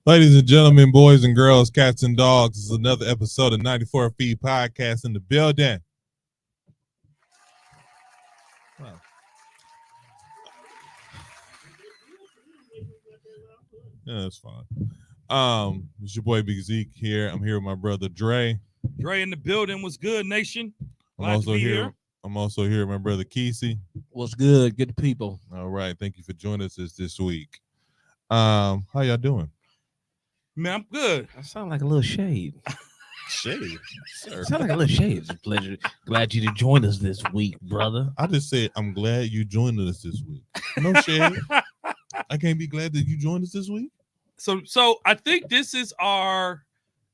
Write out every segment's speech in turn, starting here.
Ladies and gentlemen, boys and girls, cats and dogs, this is another episode of 94 Feet Podcast in the building. Wow. Yeah, that's fine. It's your boy Big Zeke here. I'm here with my brother Dre. Dre in the building. Was good, nation. I'm also here. I'm also here with my brother Kesey. What's good? Good people. All right, thank you for joining us this week. How y'all doing? Man, I'm good. I sound like a little shade. Shade, sir. Sound like a little shade. It's a pleasure. Glad you to join us this week, brother. I just said I'm glad you joined us this week. No shade. I can't be glad that you joined us this week. So I think this is our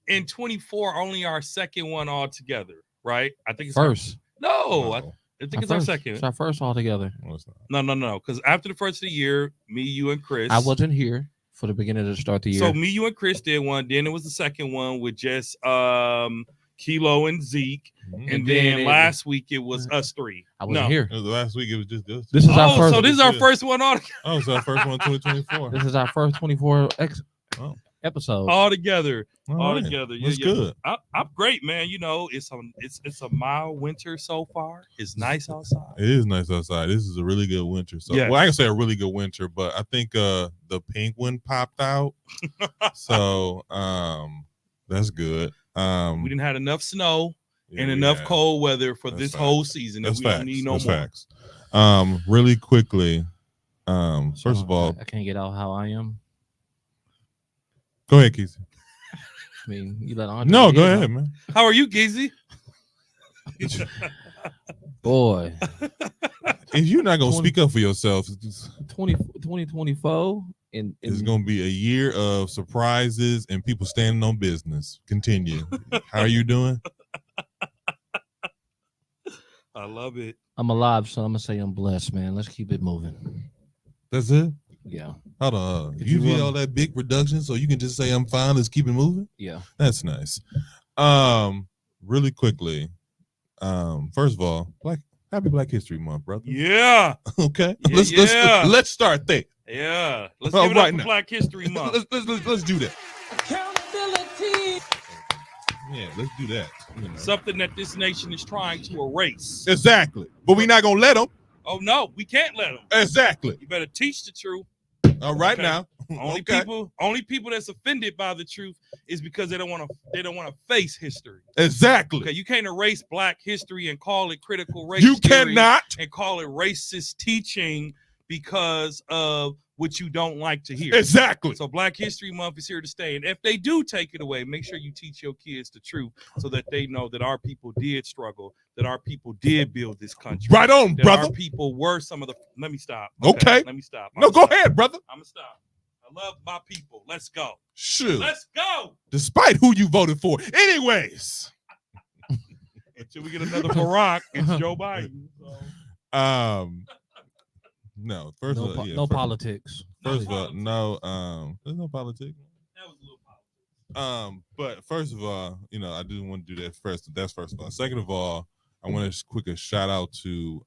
in 24 only our second one all together, right? I think it's First. I think it's our second. It's our first all together. No, it's not. No. Because after the first of the year, me, you, and Chris. I wasn't here for the beginning to start the year. So me, you, and Chris did one. Then it was the second one with just Kilo and Zeke. Mhm. And then last week it was us three. I wasn't here. It was last week. It was just this. This is our first. So this is our first one all Oh, so our first one, 2024. This is our first 24 episode. all together. All All right. together. That's good. I'm great, man. You know, it's a mild winter so far. It's nice outside. It is nice outside. This is a really good winter. So, Yes. well, I can say a really good winter, but I think the penguin popped out. So, that's good. We didn't have enough snow and yeah, enough yeah. cold weather for That's this facts. whole season. And That's we facts. don't need no That's more. facts. Really quickly. First of all, I can't get out how I am. go ahead, Keith. I mean, you let Andre. No, in, go huh? ahead, man. How are you, Geezy? Boy, If you're not gonna 20 speak up for yourself, 2024 and it's gonna be a year of surprises and people standing on business. Continue. How are you doing? I love it. I'm alive, so I'm gonna say I'm blessed, man. Let's keep it moving. That's it. Yeah, Hold on. Could You you, did all that big reduction, so you can just say I'm fine. Let's keep it moving. yeah. That's nice. Really quickly. First of all, happy Black History Month, brother. Yeah. Okay. Yeah, Let's start there. Yeah. Let's All give it up right for now. Black History Month. let's do that. Accountability. Yeah, let's do that. You know. Something that this nation is trying to erase. Exactly. But we're not gonna let them. Oh no, we can't let them. Exactly. You better teach the truth. All right Okay. now. Only Okay. people that's offended by the truth is because they don't want to face history. Exactly. Okay, you can't erase Black history and call it critical race You theory cannot. and call it racist teaching because of what you don't like to hear. Exactly. So Black History Month is here to stay. And if they do take it away, make sure you teach your kids the truth so that they know that our people did struggle, that our people did build this country. Right on, That brother. our people were some of the. Let me stop. Okay. Let me stop. No, go ahead, brother. I'm going to stop. I love my people. Let's go. Shoot. Let's go. Despite who you voted for. Anyways. Until we get another Barack, it's Joe Biden. So. No. First No, of all, yeah, no first, politics. First of all, no. There's no politics. That was a little politics. But first of all, I do want to do that first. That's first of all. Second of all, I want to quick a shout out to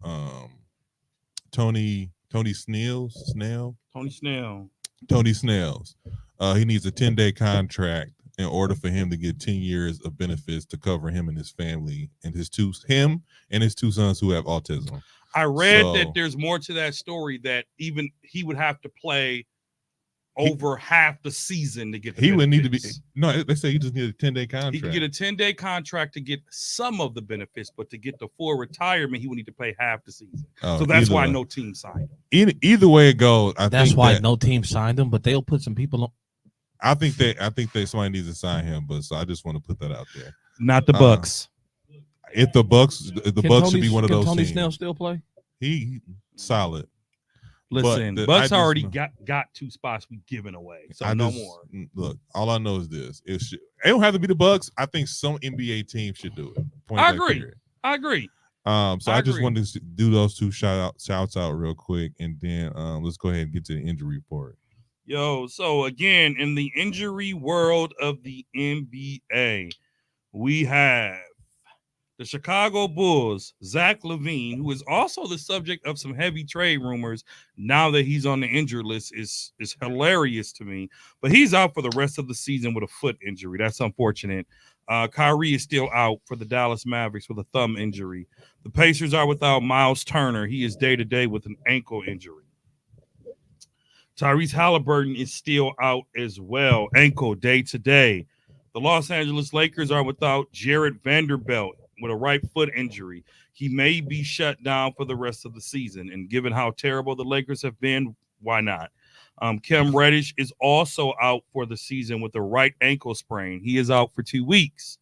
Tony Snails. Tony Snells. He needs a 10-day contract in order for him to get 10 years of benefits to cover him and his family and his two sons who have autism. I read So- that there's more to that story that even he would have to play over half the season to get the He would need to be benefits. no. They say he just needs a 10-day contract. He could get a 10-day contract to get some of the benefits, but to get the full retirement, he would need to play half the season. Oh, So that's either why way. no team signed him. Either way it goes, That's think why that- no team signed him, but they'll put some people on. I think that somebody needs to sign him, but so I just want to put that out there. Not the Bucks. If the Bucks should be one of Can those Tony teams. Snell still play? He solid. Listen, But Bucks I just already know- got 2 spots we given away, so I no just- more. Look, all I know is this: it don't have to be the Bucks. I think some NBA team should do it. Point I blank agree. period. I agree. So I I just agree. wanted to do those two shouts out real quick, and then let's go ahead and get to the injury report. Yo, so again, in the injury world of the NBA, we have The Chicago Bulls, Zach LaVine, who is also the subject of some heavy trade rumors now that he's on the injured list, is hilarious to me. But he's out for the rest of the season with a foot injury. That's unfortunate. Kyrie is still out for the Dallas Mavericks with a thumb injury. The Pacers are without Miles Turner. He is day-to-day with an ankle injury. Tyrese Halliburton is still out as well, ankle day-to-day. The Los Angeles Lakers are without Jared Vanderbilt with a right foot injury. He may be shut down for the rest of the season. And given how terrible the Lakers have been, why not? Cam Reddish is also out for the season with a right ankle sprain. He is out for 2 weeks.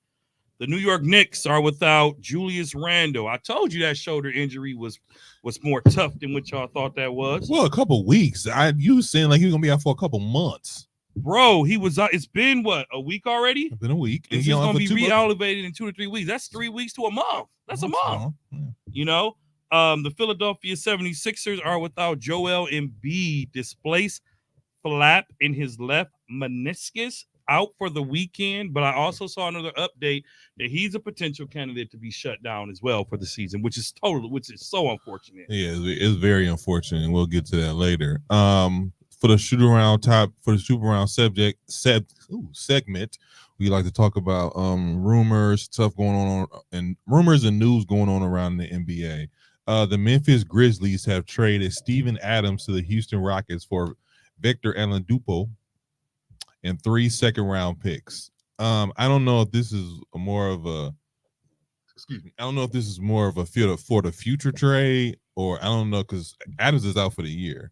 The New York Knicks are without Julius Randle. I told you that shoulder injury was more tough than what y'all thought that was. Well, a couple weeks. You was saying like he was gonna be out for a couple months. Bro, he was out. It's been what, a week already? It's been a week. It's just gonna be re-elevated in 2 to 3 weeks. That's 3 weeks to a month. That's a month. Yeah. You know, the Philadelphia 76ers are without Joel Embiid, displaced flap in his left meniscus, out for the weekend. But I also saw another update that he's a potential candidate to be shut down as well for the season, which is so unfortunate. Yeah, it's very unfortunate, and we'll get to that later. For the shoot around segment, we like to talk about rumors, stuff going on, and rumors and news going on around the NBA. The Memphis Grizzlies have traded Steven Adams to the Houston Rockets for Victor Oladipo and 3 second-round picks. I don't know if this is more of a for the future trade, or I don't know, because Adams is out for the year,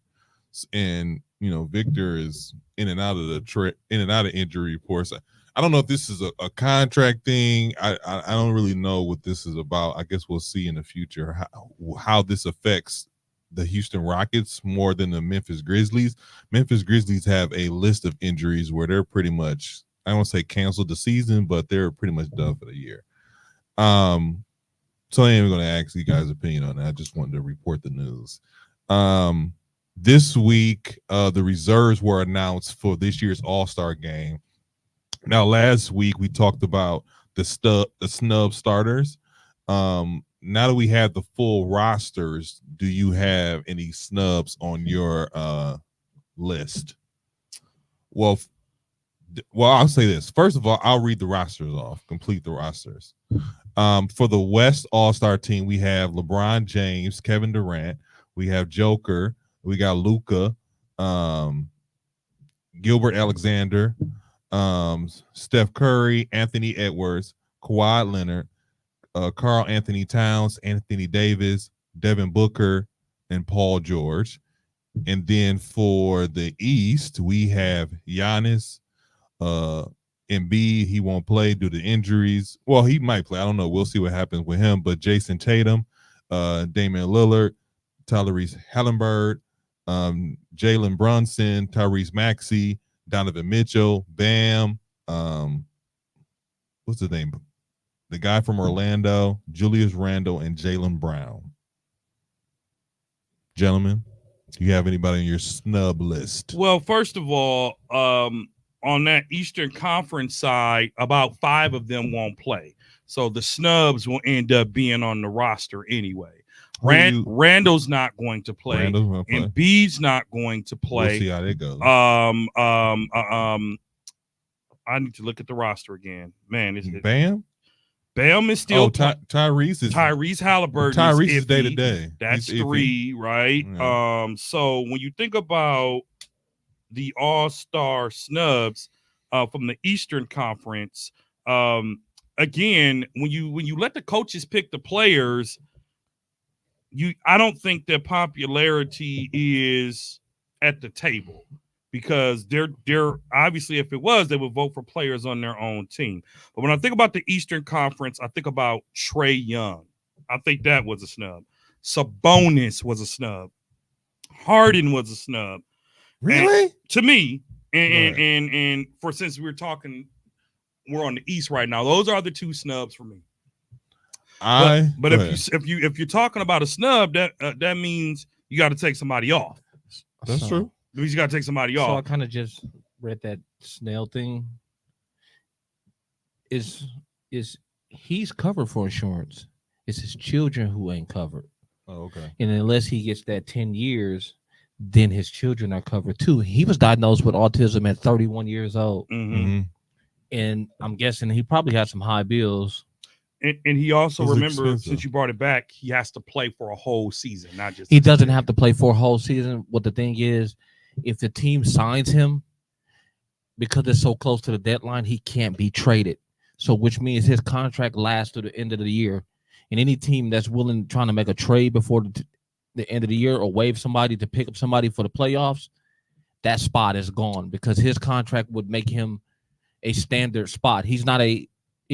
and Victor is in and out of injury reports. I don't know if this is a contract thing. I don't really know what this is about. I guess we'll see in the future how this affects the Houston Rockets more than the Memphis Grizzlies. Memphis Grizzlies have a list of injuries where they're pretty much, I don't want to say canceled the season, but they're pretty much done for the year. So I ain't even going to ask you guys' opinion on that. I just wanted to report the news. This week, the reserves were announced for this year's All-Star game. Now, last week we talked about the snub starters. Now that we have the full rosters, do you have any snubs on your list? Well, I'll say this. First of all, I'll read the rosters off, complete the rosters. For the West All-Star team, we have LeBron James, Kevin Durant. We have Joker. We got Luka, Gilbert Alexander, Steph Curry, Anthony Edwards, Kawhi Leonard, Karl Anthony Towns, Anthony Davis, Devin Booker, and Paul George. And then for the East, we have Giannis, Embiid. He won't play due to injuries. Well, he might play. I don't know. We'll see what happens with him. But Jason Tatum, Damian Lillard, Tyrese Halliburton, Jalen Brunson, Tyrese Maxey, Donovan Mitchell, Bam, what's his name? The guy from Orlando, Julius Randle, and Jaylen Brown. Gentlemen, do you have anybody on your snub list? Well, first of all, on that Eastern Conference side, about 5 of them won't play. So the snubs will end up being on the roster anyway. Randall's not going to play. Embiid's not going to play. We'll see how that goes. I need to look at the roster again. Man, Bam? Bam is still Tyrese Halliburton. Tyrese is day to day. That's 3, right? Yeah. So when you think about the All-Star snubs from the Eastern Conference, again, when you let the coaches pick the players, I don't think their popularity is at the table, because they're obviously, if it was, they would vote for players on their own team. But when I think about the Eastern Conference, I think about Trae Young. I think that was a snub. Sabonis was a snub. Harden was a snub. Really? And to me, and for, since we're on the East right now, those are the 2 snubs for me. But if you're talking about a snub, that means you got to take somebody off. That's true. It means you got to take somebody off. So I kind of just read that Snell thing. Is he's covered for insurance. It's his children who ain't covered. Oh, okay. And unless he gets that 10 years, then his children are covered too. He was diagnosed with autism at 31 years old. Mm-hmm. And I'm guessing he probably had some high bills. And he also, It's remember, expensive. since you brought it back, he has to play for a whole season, not just. He doesn't have to play for a whole season. What the thing is, if the team signs him, because it's so close to the deadline, he can't be traded. So, which means his contract lasts to the end of the year. And any team that's trying to make a trade before the end of the year or waive somebody to pick up somebody for the playoffs, that spot is gone because his contract would make him a standard spot. He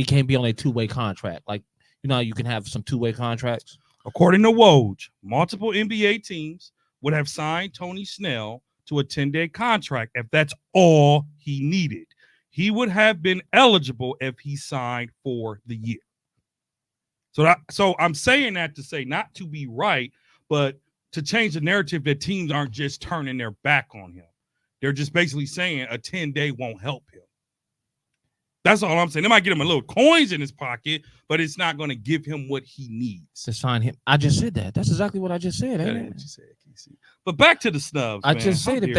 can't be on a two-way contract. Like, you know, you can have some two-way contracts. According to Woj, multiple NBA teams would have signed Tony Snell to a 10-day contract if that's all he needed. He would have been eligible if he signed for the year. So I'm saying that to say not to be right, but to change the narrative that teams aren't just turning their back on him. They're just basically saying a 10-day won't help him. That's all I'm saying. They might get him a little coins in his pocket, but it's not going to give him what he needs to sign him. I just said that. That's exactly what I just said. That ain't what you said, Casey. But back to the snubs. I just said if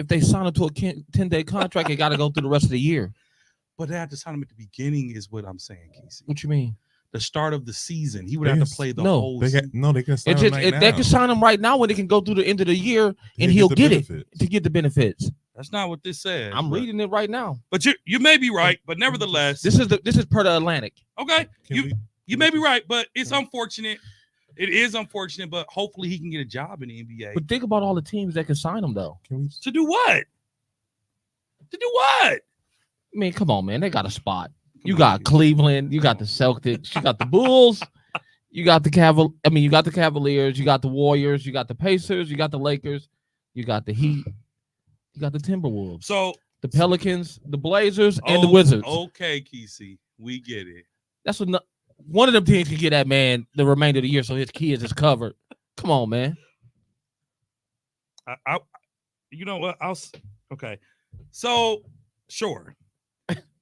they sign him to a 10-day contract, they got to go through the rest of the year. But they have to sign him at the beginning, is what I'm saying, Casey. What you mean? The start of the season, he would have to play the whole season. They can sign him right now. They can sign him right now when they can go through the end of the year and he'll get it to get the benefits. That's not what this says. I'm reading it right now. But you may be right, but nevertheless, this is per the Atlantic. Okay, you may be right, but it's unfortunate. It is unfortunate, but hopefully he can get a job in the NBA. But think about all the teams that can sign him, though. To do what? To do what? I mean, come on, man. They got a spot. You got Cleveland. You got the Celtics. You got the Bulls. You got the you got the Cavaliers. You got the Warriors. You got the Pacers. You got the Lakers. You got the Heat. You got the Timberwolves. So the Pelicans, the Blazers, and the Wizards. Okay, Kesey, we get it. That's what one of them teams can get that man the remainder of the year, so his kids is covered. Come on, man. You know what? Okay. So sure,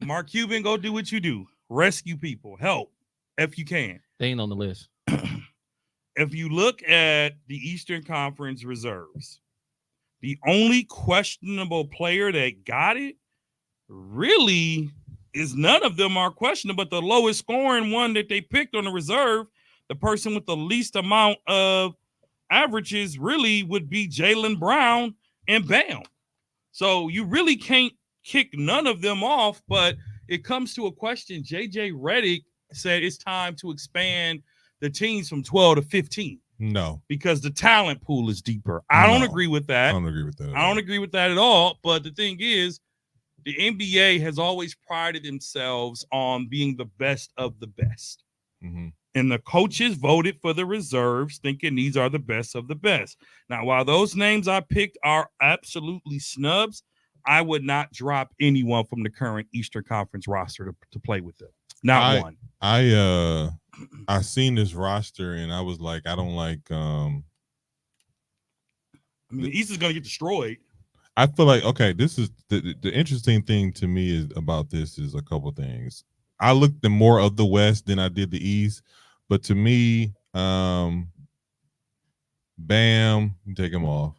Mark Cuban, go do what you do. Rescue people, help if you can. They ain't on the list. If you look at the Eastern Conference reserves, the only questionable player that got it really is none of them are questionable, but the lowest scoring one that they picked on the reserve, the person with the least amount of averages really would be Jaylen Brown and Bam. So you really can't kick none of them off, but it comes to a question. JJ Redick said it's time to expand the teams from 12 to 15. No, because the talent pool is deeper. I don't agree with that. I don't agree with that. I don't agree with that at all. But the thing is, the NBA has always prided themselves on being the best of the best. Mm-hmm. And the coaches voted for the reserves, thinking these are the best of the best. Now, while those names I picked are absolutely snubs, I would not drop anyone from the current Eastern Conference roster to play with them. Not one. I seen this roster and I was like, I don't like. I mean, the East is going to get destroyed. I feel like this is the interesting thing to me is about this is a couple things. I looked at more of the West than I did the East, but to me, Bam, take him off,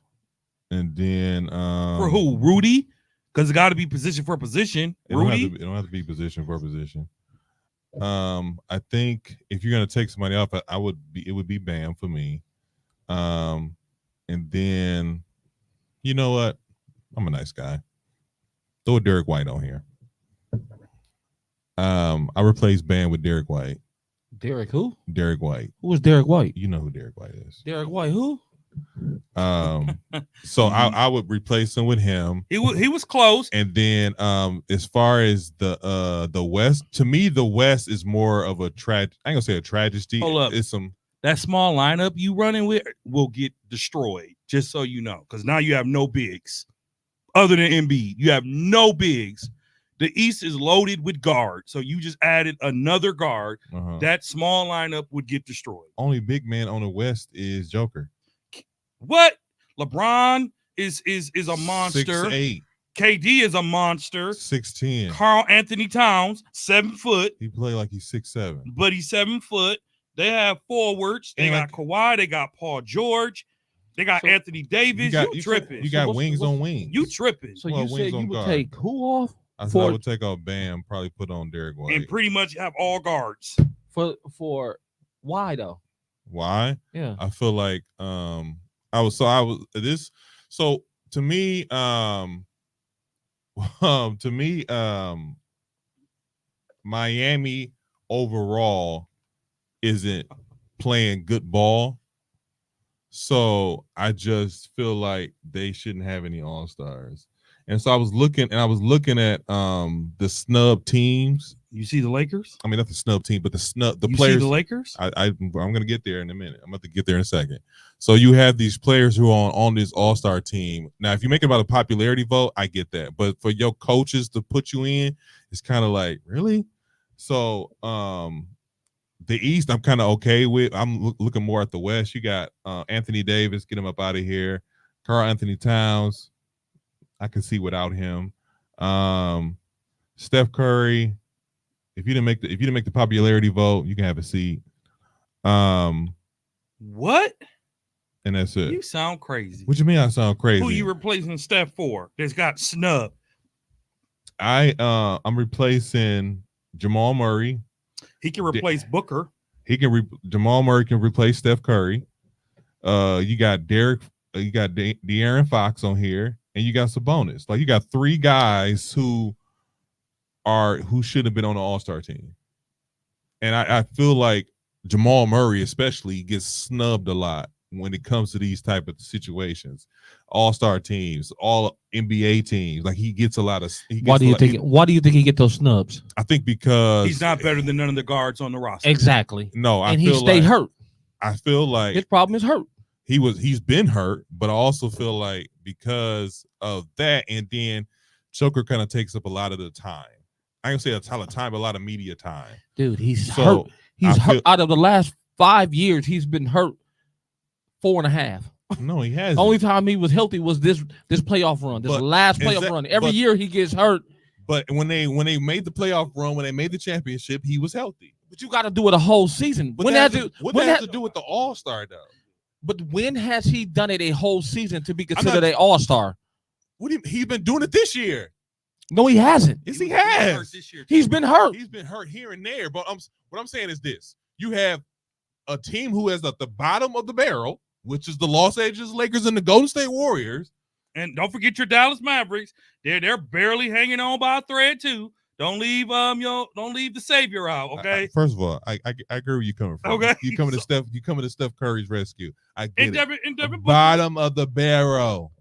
and then for who? Rudy, because it got to be position for position. Rudy, it don't have to be position for position. I think if you're gonna take somebody off, it would be Bam for me. And then you know what? I'm a nice guy. Throw Derek White on here. I replaced Bam with Derek White. Derek who? Derek White. Who is Derek White? You know who Derek White is. Derek White who? So I would replace him with him. He was close. And then as far as the West, to me the West is more of a I ain't gonna say a tragedy. Hold up. It's some that small lineup you running with will get destroyed, just so you know, because now you have no bigs other than Embiid. You have no bigs. The East is loaded with guards, so you just added another guard. That small lineup would get destroyed. Only big man on the West is Joker. What? LeBron is a monster. 6'8". KD is a monster. 6'10". Karl Anthony Towns, 7 foot. He play like he's 6'7". But he's 7 foot. They have forwards. They got Kawhi. They got Paul George. They got Anthony Davis. You tripping. You got wings on wings. You tripping. So you said you would take who off? I said I would take off Bam, probably put on Derek White. And pretty much have all guards. For why though? Why? Yeah. I feel like to me Miami overall isn't playing good ball. So I just feel like they shouldn't have any all-stars. And so I was looking at the snub teams. You see the Lakers? I mean, not the snub team, but the you players. See the Lakers? I'm gonna get there in a minute. I'm about to get there in a second. So you have these players who are on this all-star team. Now, if you make it about a popularity vote, I get that. But for your coaches to put you in, it's kind of like, really? So the East, I'm kind of okay with. I'm looking more at the West. You got Anthony Davis, get him up out of here. Karl Anthony Towns, I can see without him. Steph Curry, if you didn't make the popularity vote, you can have a seat. What? And that's it. You sound crazy. What you mean I sound crazy? Who you replacing Steph for? That's got snubbed. I'm replacing Jamal Murray. He can replace Booker. Jamal Murray can replace Steph Curry. You got De'Aaron Fox on here, and you got Sabonis. Like, you got 3 guys who should have been on the All-Star team. And I feel like Jamal Murray especially gets snubbed a lot when it comes to these type of situations. All-Star teams, all NBA teams, like he gets a lot of. Why do you think he get those snubs? I think because he's not better than none of the guards on the roster. Exactly. No, he stayed hurt. I feel like his problem is hurt. He's been hurt, but I also feel like because of that, and then Joker kind of takes up a lot of the time. I can say a ton of time, but a lot of media time. Dude, he's hurt. He's hurt. Out of the last 5 years, he's been hurt 4.5. No, he hasn't. The only time he was healthy was this playoff run, last playoff run. Every year he gets hurt. But when they made the playoff run, when they made the championship, he was healthy. But you got to do it a whole season. What does that have to do with the All-Star though? But when has he done it a whole season to be considered an All-Star? He's been doing it this year. No, he hasn't. Yes, he has. He's been hurt. He's been hurt here and there. But what I'm saying is this: you have a team who is at the bottom of the barrel, which is the Los Angeles Lakers and the Golden State Warriors. And don't forget your Dallas Mavericks. They're barely hanging on by a thread too. Don't leave the savior out. Okay. First of all, I agree where you coming from. Okay. You coming to Steph Curry's rescue. I get it. Bottom of the barrel.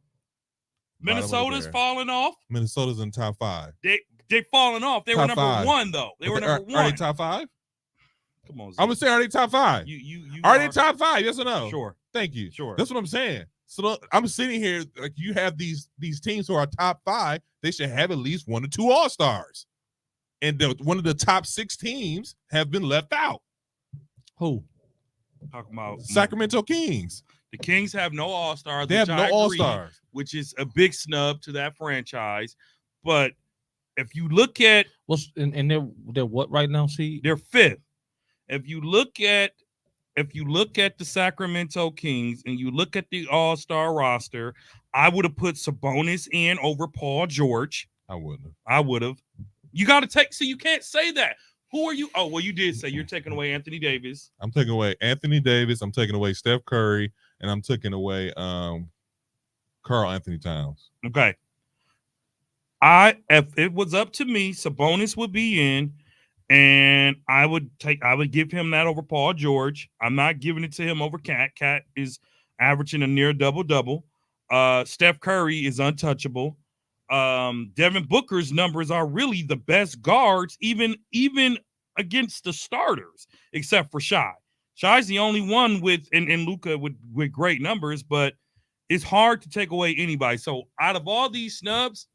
Minnesota's falling off. Minnesota's in top 5. They falling off. They were number 1 though. They were number 1. Are they top 5? Come on, Zeke. I'm gonna say, are they top 5? Are they top 5? Yes or no? Sure. Thank you. Sure. That's what I'm saying. So I'm sitting here like you have these teams who are top 5. They should have at least 1 or 2 All-Stars, and one of the top 6 teams have been left out. Who? Talking about Sacramento Kings. The Kings have no All-Stars. They have no All-Stars, which is a big snub to that franchise. But if you look at and they're what right now? See, they're 5th. If you look at the Sacramento Kings and you look at the All-Star roster, I would have put Sabonis in over Paul George. I would have. You got to take. So you can't say that. Who are you? Oh, well, you did say you're taking away Anthony Davis. I'm taking away Anthony Davis. I'm taking away Steph Curry, and I'm taking away Karl Anthony Towns. Okay. If it was up to me, Sabonis would be in, and I would give him that over Paul George. I'm not giving it to him over Cat. Cat is averaging a near double-double. Steph Curry is untouchable. Devin Booker's numbers are really the best guards, even against the starters, except for Shai. Shai's the only one and Luka with great numbers, but it's hard to take away anybody. So out of all these snubs,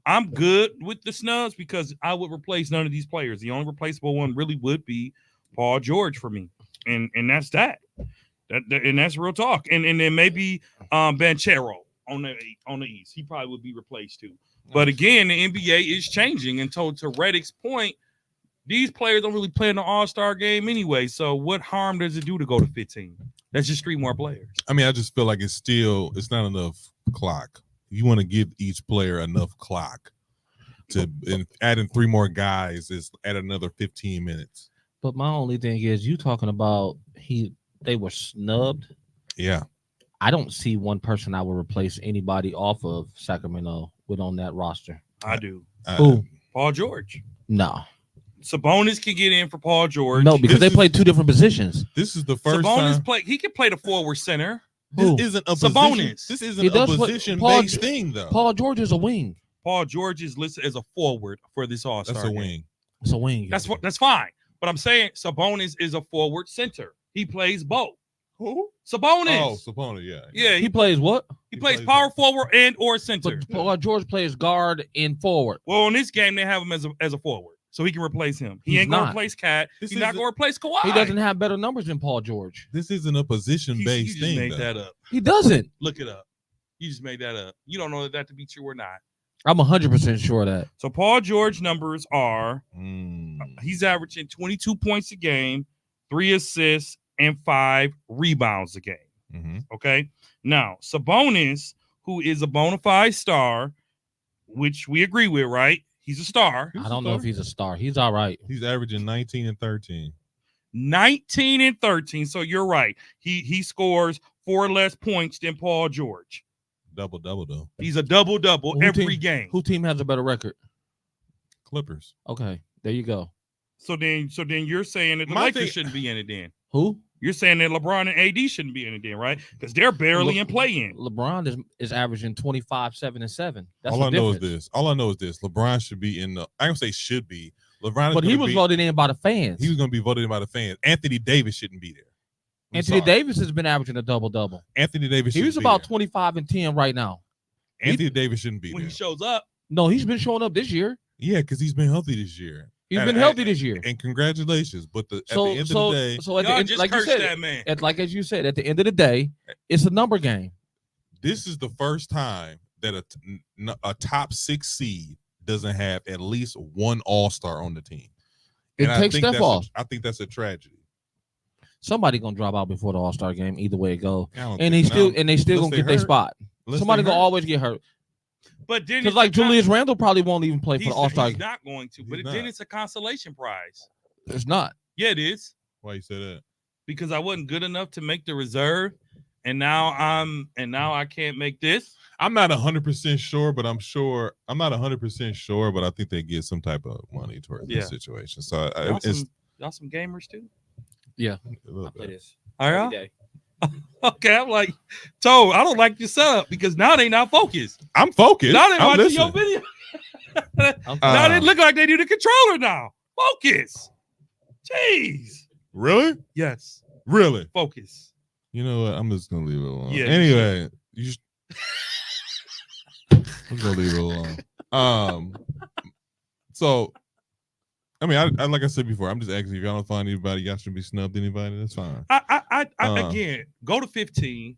I'm good with the snubs because I would replace none of these players. The only replaceable one really would be Paul George for me, and that's that. And that's real talk. And then maybe Banchero on the East. He probably would be replaced too. But again, the NBA is changing. And to Reddick's point, these players don't really play in the All-Star game anyway. So what harm does it do to go to 15? That's just 3 more players. I mean, I just feel like it's not enough clock. You want to give each player enough clock and adding 3 more guys is add another 15 minutes. But my only thing is, you talking about they were snubbed. Yeah. I don't see one person I would replace anybody off of Sacramento with on that roster. I do. Who? Paul George. No. Sabonis can get in for Paul George. No, because they play 2 different positions. This is the first Sabonis time. He can play the forward center. Who? This isn't a Sabonis. position. This isn't a position-based thing, though. Paul George is a wing. Paul George is listed as a forward for this All-Star. That's a game. wing. It's a wing. That's fine. But I'm saying Sabonis is a forward center. He plays both. Who? Sabonis. Oh, Sabonis, yeah. Yeah, he plays what? He plays power forward and or center. But Paul George plays guard and forward. Well, in this game, they have him as a forward. So he can replace him. He ain't going to replace Cat. He's not going to replace Kawhi. He doesn't have better numbers than Paul George. This isn't a position-based thing. You just made that up. He doesn't. Look it up. You just made that up. You don't know that to be true or not. I'm 100% sure of that. So Paul George numbers are, he's averaging 22 points a game, 3 assists, and 5 rebounds a game. Mm-hmm. Okay? Now, Sabonis, who is a bona fide star, which we agree with, right? He's a star. I don't know if he's a star. He's all right. He's averaging 19 and 13. 19 and 13. So you're right. He scores 4 less points than Paul George. Double-double, though. He's a double-double every game. Who team has a better record? Clippers. Okay, there you go. So then you're saying that the Lakers shouldn't be in it then. Who? You're saying that LeBron and AD shouldn't be in it then, right? Because they're barely in play-in. LeBron is averaging 25, 7, and 7. That's All I know is this. LeBron should be in the. I don't say should be. LeBron, but he was voted in by the fans. He was going to be voted in by the fans. Anthony Davis shouldn't be there. Anthony Davis has been averaging a double-double. Anthony Davis. He was about 25 and 10 right now. Anthony Davis shouldn't be when there. He shows up. No, he's been showing up this year. Yeah, because he's been healthy this year. He's been healthy this year. And congratulations. But at the end of the day, so at the end, like you said, as you said, at the end of the day, it's a number game. This is the first time that a top 6 seed doesn't have at least one All-Star on the team. It takes Steph off. I think that's a tragedy. Somebody gonna drop out before the All-Star game. Either way it go, and they still gonna get their spot. Somebody gonna always get hurt. But then, because like Julius Randle probably won't even play for the All-Star. He's not going to. But then it's a consolation prize. It's not. Yeah, it is. Why you say that? Because I wasn't good enough to make the reserve, and now I can't make this. I'm not 100% sure, but I'm sure. I'm not 100% sure, but I think they get some type of money towards this situation. So y'all some gamers too. Yeah, I play this every day. Okay, I'm like, Toe, I don't like your setup because now they not focused. I'm focused. Now they watching your video. Now they look like they need a controller now. Focus. Jeez. Really? Yes. Really? Focus. You know what? I'm just gonna leave it alone. Yeah. Anyway, I'm gonna leave it alone. So I mean, I like I said before, I'm just asking if y'all don't find anybody, y'all shouldn't be snubbed anybody. That's fine. I again go to 15.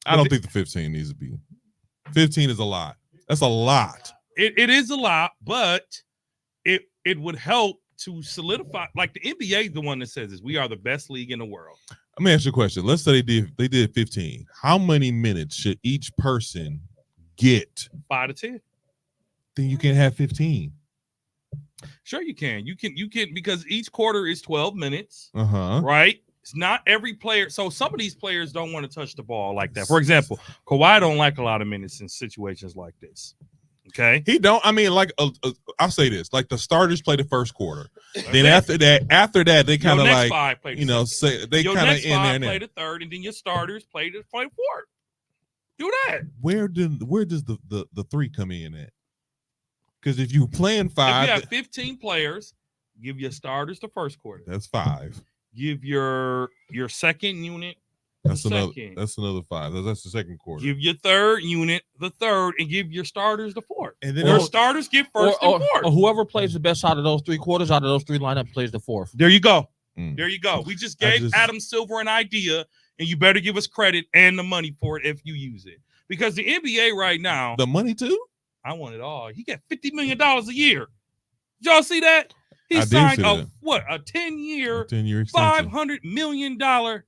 I don't think the 15 needs to be. 15 is a lot. That's a lot. It is a lot, but it would help to solidify. Like the NBA is the one that says this. We are the best league in the world. Let me ask you a question. Let's say they did 15. How many minutes should each person get? 5 to 10. Then you can have 15. Sure, you can. You can because each quarter is 12 minutes. Right? It's not every player. So some of these players don't want to touch the ball like that. For example, Kawhi don't like a lot of minutes in situations like this. Okay, he don't. I mean, like I'll say this: like the starters play the first quarter. Then after that, they kind of like say they kind of in there. Play the third, and then your starters play fourth. Do that. Where does the 3 come in at? Because if you playing 5, if you have 15 players, give your starters the first quarter. That's 5. Give your second unit. That's another 5. That's the second quarter. Give your third unit the third, and give your starters the fourth. And then your starters get first and fourth. Or whoever plays the best out of those 3 quarters, out of those 3 lineups, plays the fourth. There you go. There you go. We just gave Adam Silver an idea, and you better give us credit and the money for it if you use it. Because the NBA right now, the money too. I want it all. He got $50 million a year. Did y'all see that? He I did signed see that. a 10-year, 10-year extension. $500 million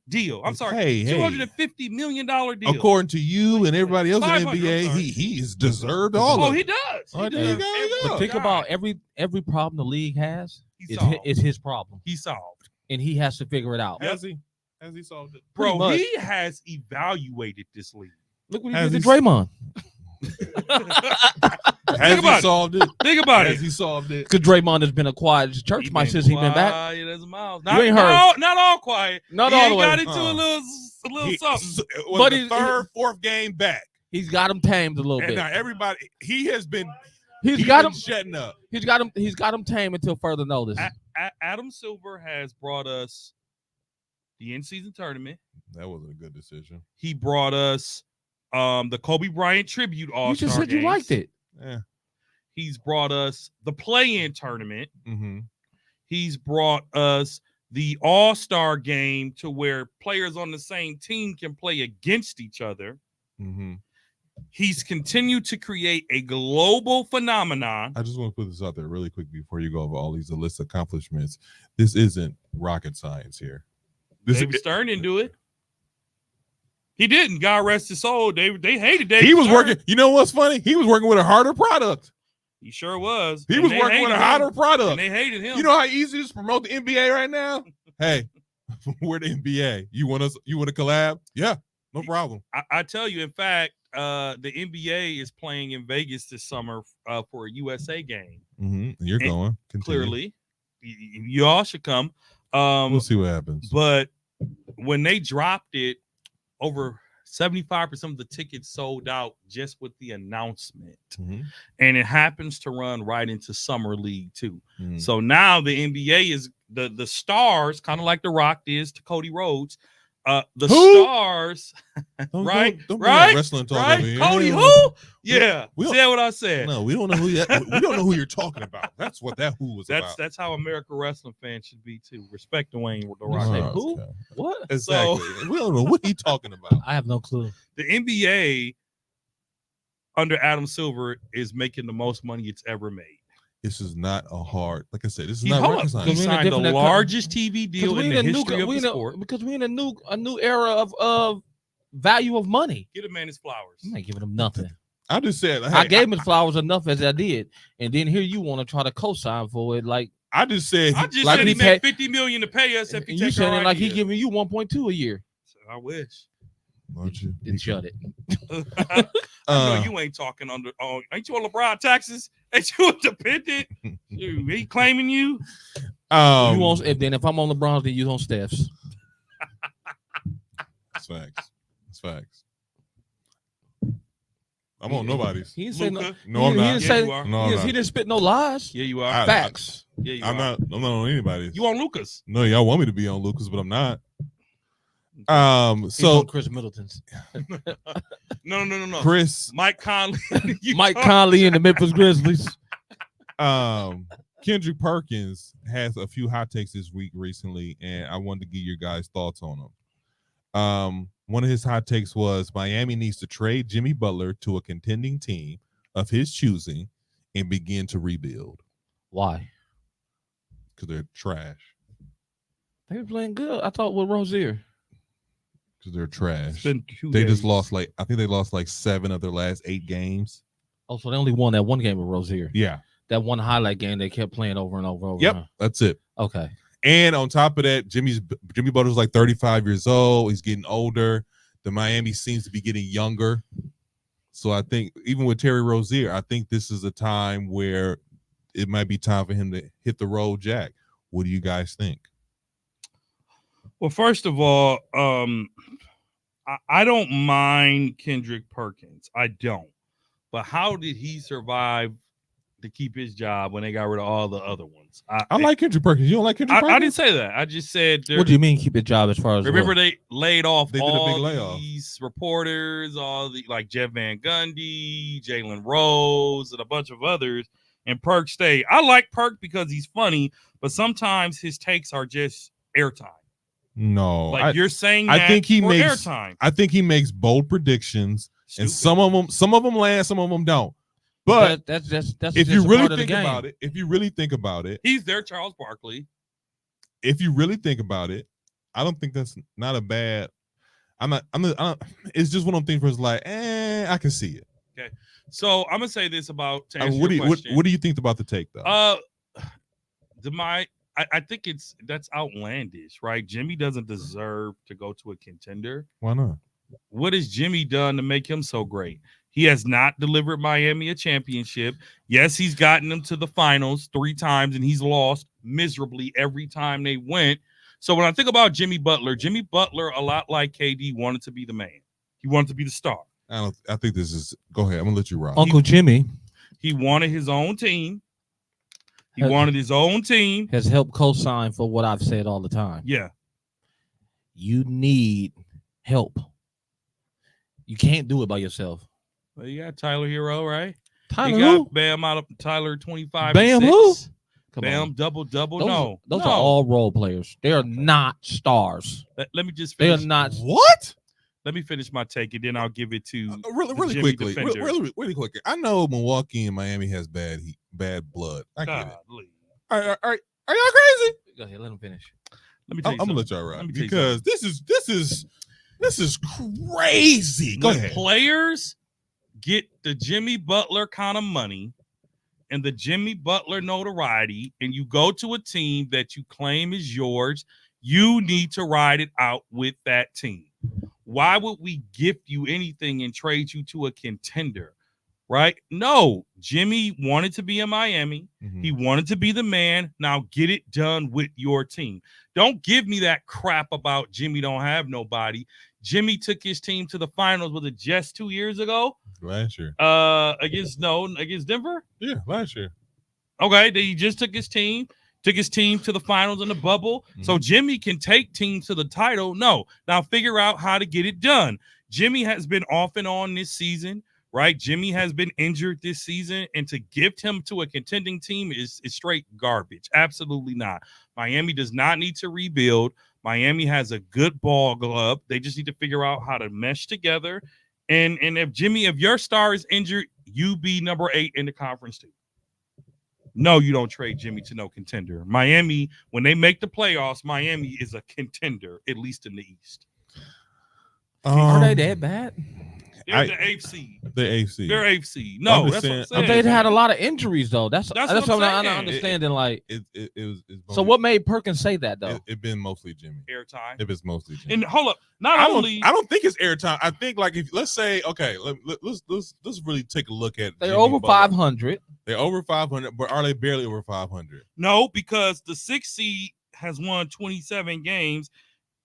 deal. I'm sorry, Hey, $250 million deal. According to you and everybody else in the 500, NBA, I'm sorry. he's deserved all of it. He does. Oh, He there you deserves go, every yeah. But think dime. about every problem the league has solved. is his problem, He solved. and he has to figure it out. Has he solved it? Pretty Bro, much. he has evaluated this league. Look what he Has did to he- Draymond. Has about he it. solved it? Think about Has it. he solved it? Because Draymond has been a quiet church He mice been since he been back. quiet as a mouse. You ain't heard. Not all quiet. Not he all ain't the way. got into a little something. It was But the he- third, fourth game back. He's got him tamed a little And bit. now everybody, he's He's been got him. shutting up. He's got him tamed until further notice. Adam Silver has brought us the in-season tournament. That wasn't a good decision. He brought us the Kobe Bryant tribute You All-Star just said games. you liked it. Yeah. He's brought us the play-in tournament. Mm-hmm. He's brought us the All-Star game to where players on the same team can play against each other. Mm-hmm. He's continued to create a global phenomenon. I just want to put this out there really quick before you go over all these list accomplishments. This isn't rocket science here. David Stern didn't do it. He didn't. God rest his soul. They hated David He was Stern. working. You know what's funny? He was working with a harder product. He sure was. He And was they working with a hated harder him. product. And they hated him. You know how easy it is to promote the NBA right now? Hey, we're the NBA. You want to collab? Yeah, no problem. I tell you, in fact, the NBA is playing in Vegas this summer for a USA game. Mm-hmm. You're And going. Continue. Clearly, you all should come. We'll see what happens. But when they dropped it, over 75% of the tickets sold out just with the announcement. Mm-hmm. And it happens to run right into Summer League too. Mm-hmm. So now the NBA is the stars, kind of like the Rock is to Cody Rhodes. The Who? stars, Don't right? bring that Right? wrestling talk Right? over here. Cody, We who? don't- Yeah. we don't- See what I said? No, we don't know who. We don't know who you're talking about. That's what that who was about. That's how American wrestling fans should be too. Respect Dwayne with the You Rock. say Oh, who? okay. What? Exactly. We don't know what he's talking about. I have no clue. The NBA under Adam Silver is making the most money it's ever made. This is not a hard. Like I said, this is He not hold rocket up. science. He Because we're in a signed the different- largest TV deal in the history of the sport. Because we're in a new era of value of money. Get a man his flowers. I'm not giving him nothing. I just said. I Hey, gave him his flowers enough as I did, and then here you want to try to co-sign for it, like I just said. I just Like said he he made paid- $50 million to pay us if he and you takes said our it like he idea. giving you 1.2 a year. I wish. Won't you? Then shut it. I know you ain't talking under. Oh, ain't you on LeBron taxes? Ain't you independent? He claiming you. You want if I'm on LeBron's, then you on Steph's. It's facts. It's facts. I'm on nobody's. He didn't say no. Luka. No, I'm he not. didn't Yeah, say you are. No, I'm he not. didn't spit no lies. Yeah, you are. I- Facts. Yeah, you I'm are. not on anybody's. You on Lucas? No, y'all want me to be on Lucas, but I'm not. He's So on Chris Middleton's. No. Chris, Mike Conley. You Mike talk- Conley and the Memphis Grizzlies. Kendrick Perkins has a few hot takes this week recently, and I wanted to get your guys' thoughts on them. One of his hot takes was Miami needs to trade Jimmy Butler to a contending team of his choosing and begin to rebuild Why? because they're trash. They were playing good. I thought with Rozier. Because they're trash. It's been 2 They days. just lost I think they lost 7 of their last 8 games. Oh, so they only won that one game with Rozier. Yeah. That one highlight game they kept playing over and over. Yep. Huh? That's it. Okay. And on top of that, Jimmy Butler's like 35 years old. He's getting older. The Miami seems to be getting younger. So I think even with Terry Rozier, I think this is a time where it might be time for him to hit the road jack. What do you guys think? Well, first of all, I don't mind Kendrick Perkins. I don't. But how did he survive to keep his job when they got rid of all the other ones? I like Kendrick Perkins. You don't like Kendrick Perkins? I didn't say that. I just said. What do you mean keep a job as far as Remember what? they laid off They did a all big layoff. these reporters, all the like Jeff Van Gundy, Jalen Rose, and a bunch of others, and Perk stayed. I like Perk because he's funny, but sometimes his takes are just airtime. No. Like you're saying I that think he for makes airtime. I think he makes bold predictions, and Stupid. some of them land, some of them don't. But that's if you just a really part of the think game. about it, He's their Charles Barkley. if you really think about it, I don't think that's not a bad. It's just one of them things where it's like, I can see it. Okay, so I'm gonna say this about to answer What your question. What do you think about the take though? I think that's outlandish, right? Jimmy doesn't deserve to go to a contender. Why not? What has Jimmy done to make him so great? He has not delivered Miami a championship. Yes, he's gotten them to the finals 3 times, and he's lost miserably every time they went. So when I think about Jimmy Butler, a lot like KD, wanted to be the man. He wanted to be the star. I think this is. Go ahead. I'm gonna let you rock. Uncle Jimmy He wanted his own team. He wanted his own team. Has helped co-sign for what I've said all the time. Yeah. You need help. You can't do it by yourself. Well, you got Tyler Hero, right? Tyler you got who? Bam out of Tyler 25. Bam 6. who? Come Bam on. double. Those are all role players. They are not stars. Let me just They finish. are not. What? Let me finish my take, and then I'll give it to really Jimmy quickly. defender. Really quickly. I know Milwaukee and Miami has bad blood. I get it. Golly. Are y'all crazy? Go ahead, let him finish. Let me tell I'm you gonna let something. y'all rock Let me tell you because this is crazy. Go When ahead. players get the Jimmy Butler kind of money and the Jimmy Butler notoriety, and you go to a team that you claim is yours, you need to ride it out with that team. Why would we gift you anything and trade you to a contender? Right? No, Jimmy wanted to be in Miami. Mhm. He wanted to be the man. Now get it done with your team. Don't give me that crap about Jimmy don't have nobody. Jimmy took his team to the finals, was it just 2 years ago? Last year. Against Denver? Yeah, last year. Okay, he just took his team to the finals in the bubble. Mm-hmm. So Jimmy can take teams to the title. No. Now figure out how to get it done. Jimmy has been off and on this season. Right, Jimmy has been injured this season, and to gift him to a contending team is straight garbage. Absolutely not. Miami does not need to rebuild. Miami has a good ball club. They just need to figure out how to mesh together. And if your star is injured, you be number 8 in the conference too. No, you don't trade Jimmy to no contender. Miami, when they make the playoffs, Miami is a contender, at least in the East. Are they that bad? They're the eighth seed. The eighth seed. They're eighth seed. No, that's what I'm saying. They've had a lot of injuries though. That's what I'm saying. understanding. It was so what made Perkins say that though? It been mostly Jimmy. Airtime. It was mostly Jimmy. And hold up, I don't think it's airtime. I think like if let's say okay, let's really take a look at. They're over 500. They're over 500, but are they barely over 500? No, because the 6th seed has won 27 games.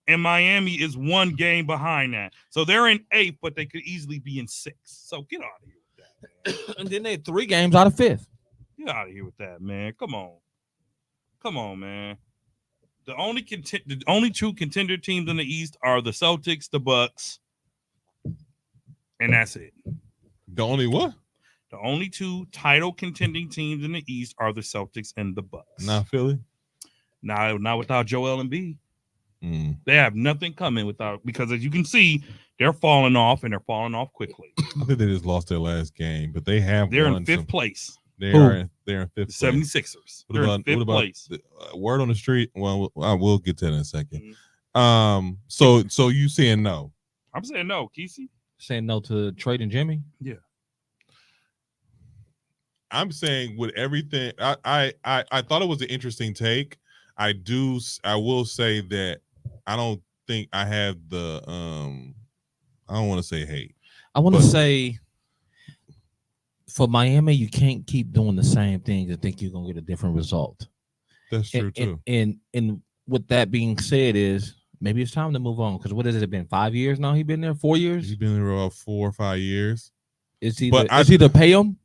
And Miami is 1 game behind that. So they're in 8th, but they could easily be in 6th. So get out of here with that, man. And then they're 3 games out of 5th. Get out of here with that, man. Come on, man. The only 2 contender teams in the East are the Celtics, the Bucks, and that's it. The only what? The only 2 title contending teams in the East are the Celtics and the Bucks. Not Philly? Not without Joel Embiid. Mm. They have nothing coming because as you can see, they're falling off and they're falling off quickly. I think they just lost their last game, but they're in 5th place. They're in 5th place. 76ers. They're in 5th place. Word on the street? Well, I will get to that in a second. Mm-hmm. So you saying no? I'm saying no, Kesey. Saying no to trading Jimmy? Yeah. I'm saying with everything, I thought it was an interesting take. I will say that I don't think I have the I don't want to say hate. I want to say for Miami, you can't keep doing the same thing and think you're gonna get a different result. That's true too. And with that being said, is maybe it's time to move on because what has it been? 5 years now? He's been there 4 years. He's been there about 4 or 5 years. It's either pay him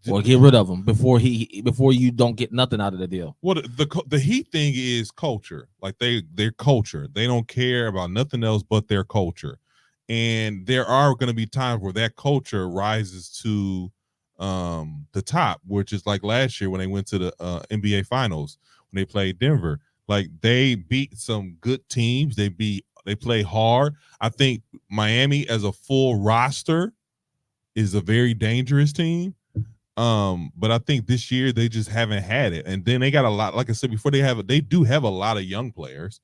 or get rid of him before you don't get nothing out of the deal. Well, the Heat thing is culture. Like their culture. They don't care about nothing else but their culture. And there are going to be times where that culture rises to the top, which is like last year when they went to the NBA Finals when they played Denver. Like they beat some good teams. They play hard. I think Miami as a full roster is a very dangerous team. But I think this year they just haven't had it. And then they got a lot, like I said before, they do have a lot of young players.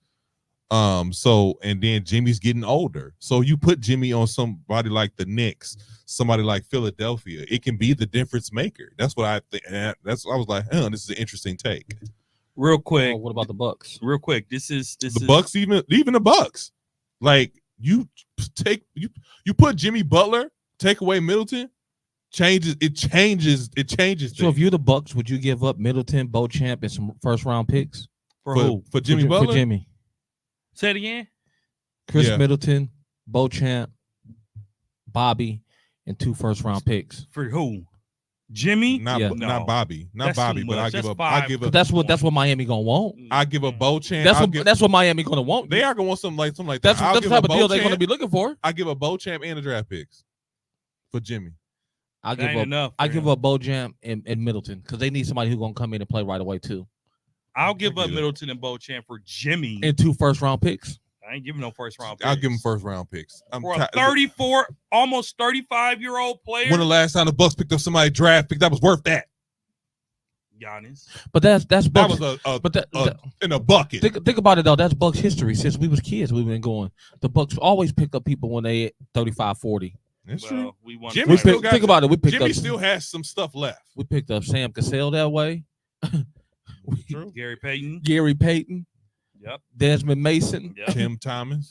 So and then Jimmy's getting older. So you put Jimmy on somebody like the Knicks, somebody like Philadelphia, it can be the difference maker. That's what I think. I was like, this is an interesting take. Real quick. What about the Bucks? Real quick. This is Bucks, even the Bucks. Like you put Jimmy Butler, take away Middleton, changes. So if you're the Bucks, would you give up Middleton, Beauchamp, and some first round picks for who? For Jimmy Butler? For Jimmy. Say it again. Chris Middleton, Beauchamp, Bobby, and 2 first round picks. For who? Jimmy? Not Bobby. Not That's Bobby, but I give up. That's what Miami gonna want. I give a Beauchamp. That's what Miami gonna want. They are gonna want something like that. That's the type of deal they're gonna be looking for. I give a Beauchamp and a draft picks for Jimmy. I give up Beauchamp and Middleton because they need somebody who's gonna come in and play right away too. I'll give up Middleton and Beauchamp for Jimmy and 2 first round picks. I ain't giving no first round picks. I'll give him first round picks. For a 34, almost 35-year-old player. When the last time the Bucks picked up somebody draft pick that was worth that? Giannis. But that's Bucks. That was in a bucket. Think about it though. That's Bucks history. Since we was kids, we've been going. The Bucks always pick up people when they 35, 40. That's true. Think about it. Jimmy still has some stuff left. We picked up Sam Cassell that way. True. Gary Payton. Yep. Desmond Mason. Yep. Tim Thomas.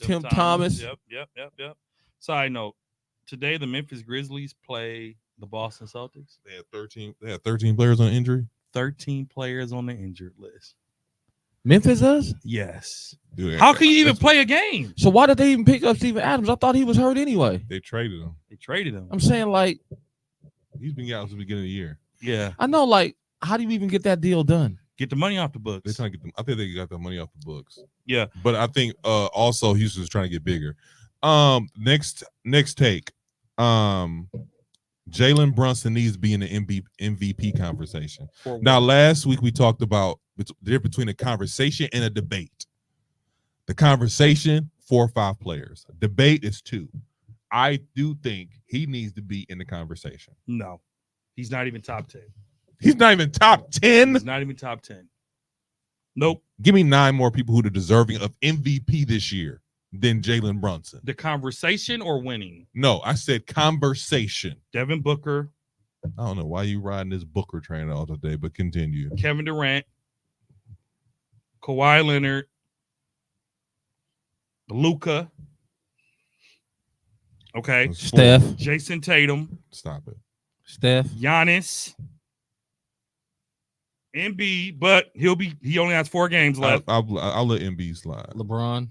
Yep. Side note: today the Memphis Grizzlies play the Boston Celtics. They had 13 players on injury. 13 players on the injured list. Memphis does? Yes. Dude, how can you even play a game? So why did they even pick up Steven Adams? I thought he was hurt anyway. They traded him. I'm saying, like, he's been out since the beginning of the year. Yeah. I know, like, how do you even get that deal done? Get the money off the books. They're trying to get them. I think they got the money off the books. Yeah. But I think also Houston's trying to get bigger. Next take. Jalen Brunson needs to be in the MVP conversation. Now, last week we talked about the difference between a conversation and a debate. The conversation, 4 or 5 players. Debate is 2. I do think he needs to be in the conversation. No, he's not even top 10. He's not even top 10? He's not even top 10. Nope. Give me 9 more people who are deserving of MVP this year than Jalen Brunson. The conversation or winning? No, I said conversation. Devin Booker. I don't know why you riding this Booker train all today, but continue. Kevin Durant. Kawhi Leonard. Luka. Okay. Steph. Jason Tatum. Stop it. Steph. Giannis. Embiid, but he only has 4 games left. I'll let Embiid slide. LeBron.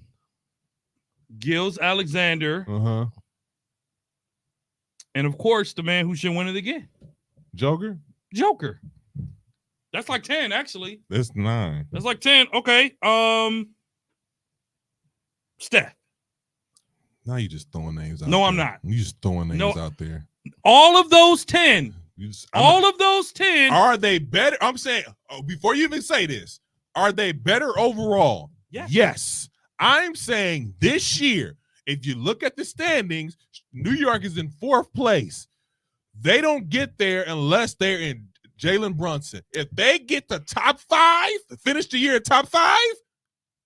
Gills Alexander. Uh-huh. And of course, the man who should win it again. Joker. That's like 10, actually. That's 9. That's like 10. Okay. Steph. Now you just throwing names out. No, there. I'm not. You just throwing names out there. All of those 10. Of those 10. Are they better? I'm saying, before you even say this, are they better overall? Yes. I'm saying this year, if you look at the standings, New York is in 4th place. They don't get there unless they're in Jalen Brunson. If they get the top 5, finish the year at top 5,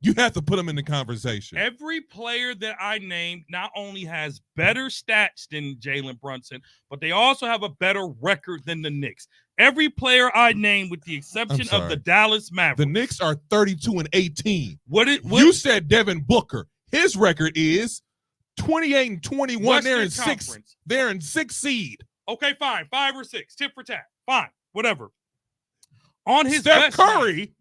you have to put them in the conversation. Every player that I named not only has better stats than Jalen Brunson, but they also have a better record than the Knicks. Every player I named, with the exception of the Dallas Mavericks. The Knicks are 32-18. What you said Devin Booker. His record is 28-21. They're in 6. They're in 6th seed. Okay, fine. 5 or 6. Tit for tat. Fine. Whatever. On his Steph Curry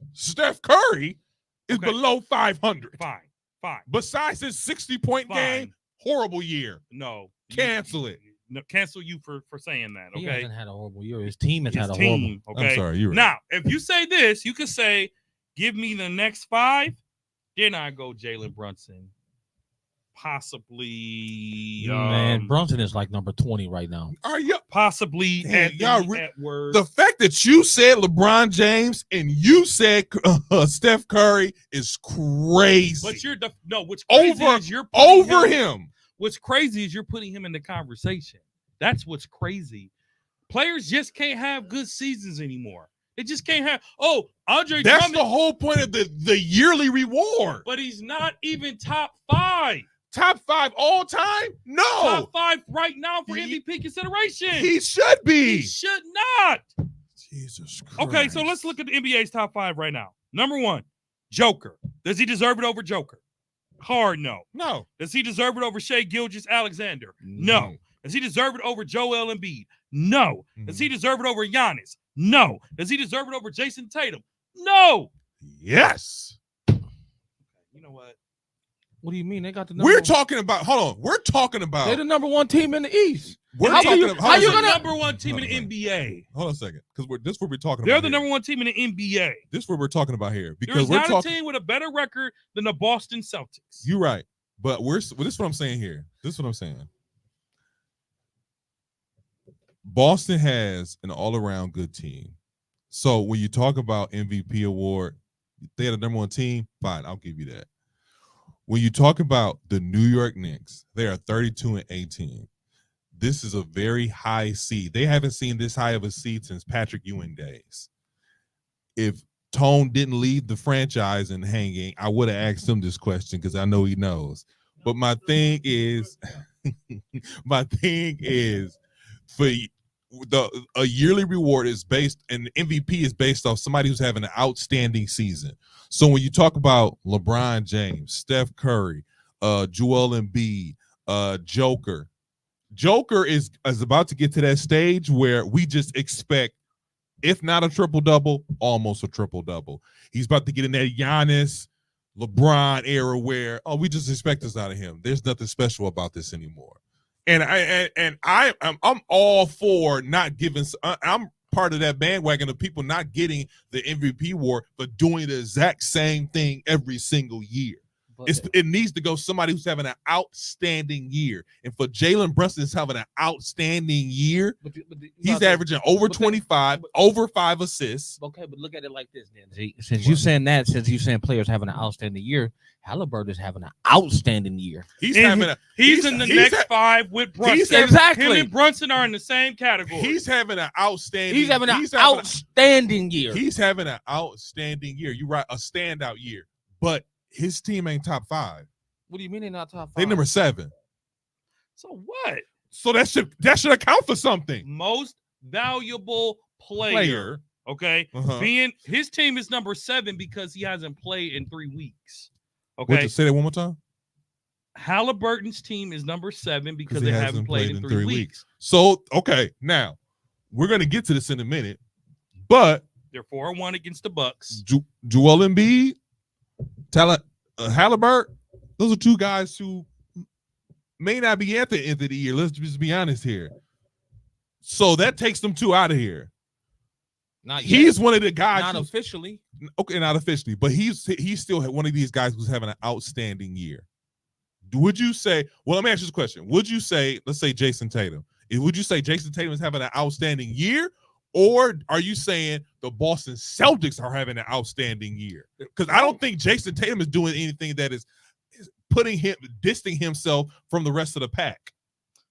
is below 500. Fine. Besides his 60-point game, horrible year. No. Cancel it. No, cancel you for saying that, okay? He hasn't had a horrible year. His team has had a horrible. Okay? I'm sorry, you're right. Now, if you say this, you could say, give me the next 5, then I go Jalen Brunson. Possibly. Man, Brunson is like number 20 right now. Are you? Possibly Edwards. The fact that you said LeBron James and you said Steph Curry is crazy. But what's crazy is you're over him. What's crazy is you're putting him in the conversation. That's what's crazy. Players just can't have good seasons anymore. They just can't have. Oh, Andre That's Drummond, the whole point of the yearly reward. but he's not even top 5. Top 5 all time? No. Top 5 right now for MVP consideration. He should be. He should not. Jesus Christ. Okay, so let's look at the NBA's top 5 right now. Number 1, Joker. Does he deserve it over Joker? Hard no. No. Does he deserve it over Shai Gilgeous-Alexander? No. Does he deserve it over Joel Embiid? No. Does he deserve it over Giannis? No. Does he deserve it over Jason Tatum? No. Yes. You know what? What do you mean? They got the number We're one. talking about, hold on. We're talking about. They're the number 1 team in the East. We're How talking you- about. how you They're gonna- the number 1 team in the NBA? Hold on a second. Because this is what we're talking They're about. the here. number 1 team in the NBA. This is what we're talking about here. Because There's we're not talking. a team with a better record than the Boston Celtics. You're right. But this is what I'm saying here. This is what I'm saying. Boston has an all-around good team. So when you talk about MVP award, they had a number 1 team, fine, I'll give you that. When you talk about the New York Knicks, they are 32-18. This is a very high seed. They haven't seen this high of a seed since Patrick Ewing days. If Tone didn't leave the franchise and hanging, I would have asked him this question because I know he knows. But my thing is, for a yearly reward is based, and MVP is based off somebody who's having an outstanding season. So when you talk about LeBron James, Steph Curry, Joel Embiid, Joker is about to get to that stage where we just expect, if not a triple-double, almost a triple-double. He's about to get in that Giannis, LeBron era where, we just expect this out of him. There's nothing special about this anymore. And I'm all for not giving. I'm part of that bandwagon of people not getting the MVP award, but doing the exact same thing every single year. It needs to go somebody who's having an outstanding year. And for Jalen Brunson is having an outstanding year. He's averaging over 25, over 5 assists. Okay, but look at it like this then, Z. Since you're saying players having an outstanding year, Halliburton is having an outstanding year. He's in the next 5 with Brunson. Exactly. Him and Brunson are in the same category. He's having an outstanding. He's having an outstanding year. He's having an outstanding year. You're right, a standout year. But his team ain't top 5. What do you mean they're not top 5? They number 7. So what? So that should account for something. Most valuable player. Okay. Being his team is number 7 because he hasn't played in 3 weeks. Okay. Say that one more time. Halliburton's team is number 7 because they haven't played in 3 weeks. So, okay, now we're gonna get to this in a minute, but they're 4-1 against the Bucks. Joel Embiid, Halliburton, those are 2 guys who may not be at the end of the year. Let's just be honest here. So that takes them 2 out of here. Not yet. He's one of the guys. Not officially. Okay, not officially, but he's still one of these guys who's having an outstanding year. Would you say? Well, let me ask you this question. Would you say, let's say Jason Tatum? Would you say Jason Tatum is having an outstanding year, or are you saying the Boston Celtics are having an outstanding year? Because I don't think Jason Tatum is doing anything that is distancing himself from the rest of the pack.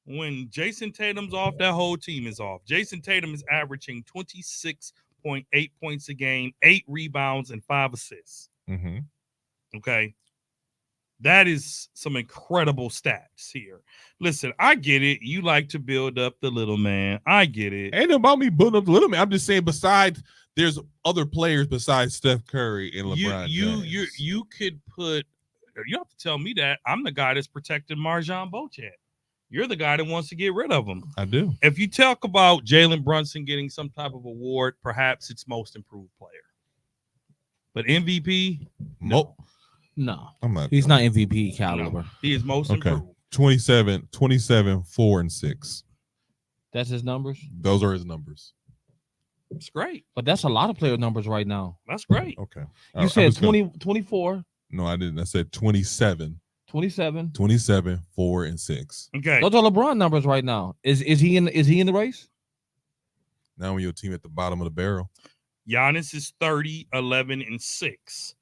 When Jason Tatum's off, that whole team is off. Jason Tatum is averaging 26.8 points a game, 8 rebounds, and 5 assists. Mm-hmm. Okay. That is some incredible stats here. Listen, I get it. You like to build up the little man. I get it. Ain't about me building up the little man. I'm just saying, besides, there's other players besides Steph Curry and LeBron James. You could put, you have to tell me that. I'm the guy that's protecting Marjan Beauchamp. You're the guy that wants to get rid of him. I do. If you talk about Jalen Brunson getting some type of award, perhaps it's most improved player. But MVP? No. No. I'm not. He's not MVP caliber. No, he is most improved. 27, 4, and 6. That's his numbers? Those are his numbers. It's great. But that's a lot of player numbers right now. That's great. Okay. You said 24. No, I didn't. I said 27. 27, 4, and 6. Okay. Those are LeBron numbers right now. Is he in the race? Now when your team at the bottom of the barrel. Giannis is 30, 11, and 6.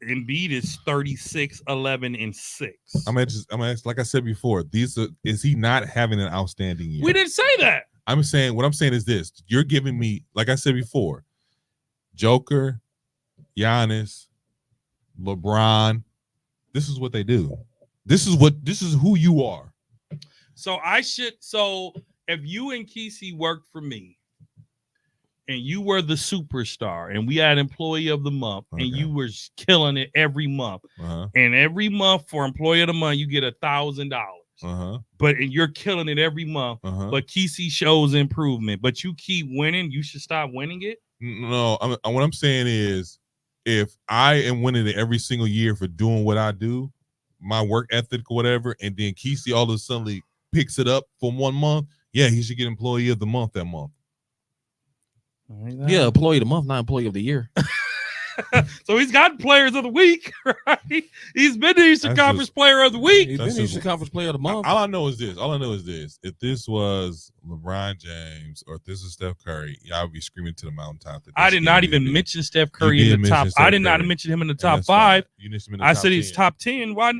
Embiid is 36, 11, and 6. I'm ask, like I said before, is he not having an outstanding year? We didn't say that. What I'm saying is this. You're giving me, like I said before, Joker, Giannis, LeBron. This is what they do. This is who you are. So if you and Kesey worked for me and you were the superstar and we had employee of the month and you were killing it every month, and every month for employee of the month, you get $1,000. But you're killing it every month, but Kesey shows improvement, but you keep winning, you should stop winning it. No, what I'm saying is, if I am winning it every single year for doing what I do, my work ethic or whatever, and then Kesey all of a sudden picks it up for 1 month, yeah, he should get employee of the month that month. Yeah, employee of the month, not employee of the year. So he's got players of the week, right? He's been the Eastern Conference player of the week. He's been the Eastern Conference player of the month. All I know is this. If this was LeBron James or if this is Steph Curry, y'all would be screaming to the mountaintop. I did not even mention Steph Curry in the top. I did not mention him in the top 5. I said he's top 10. Why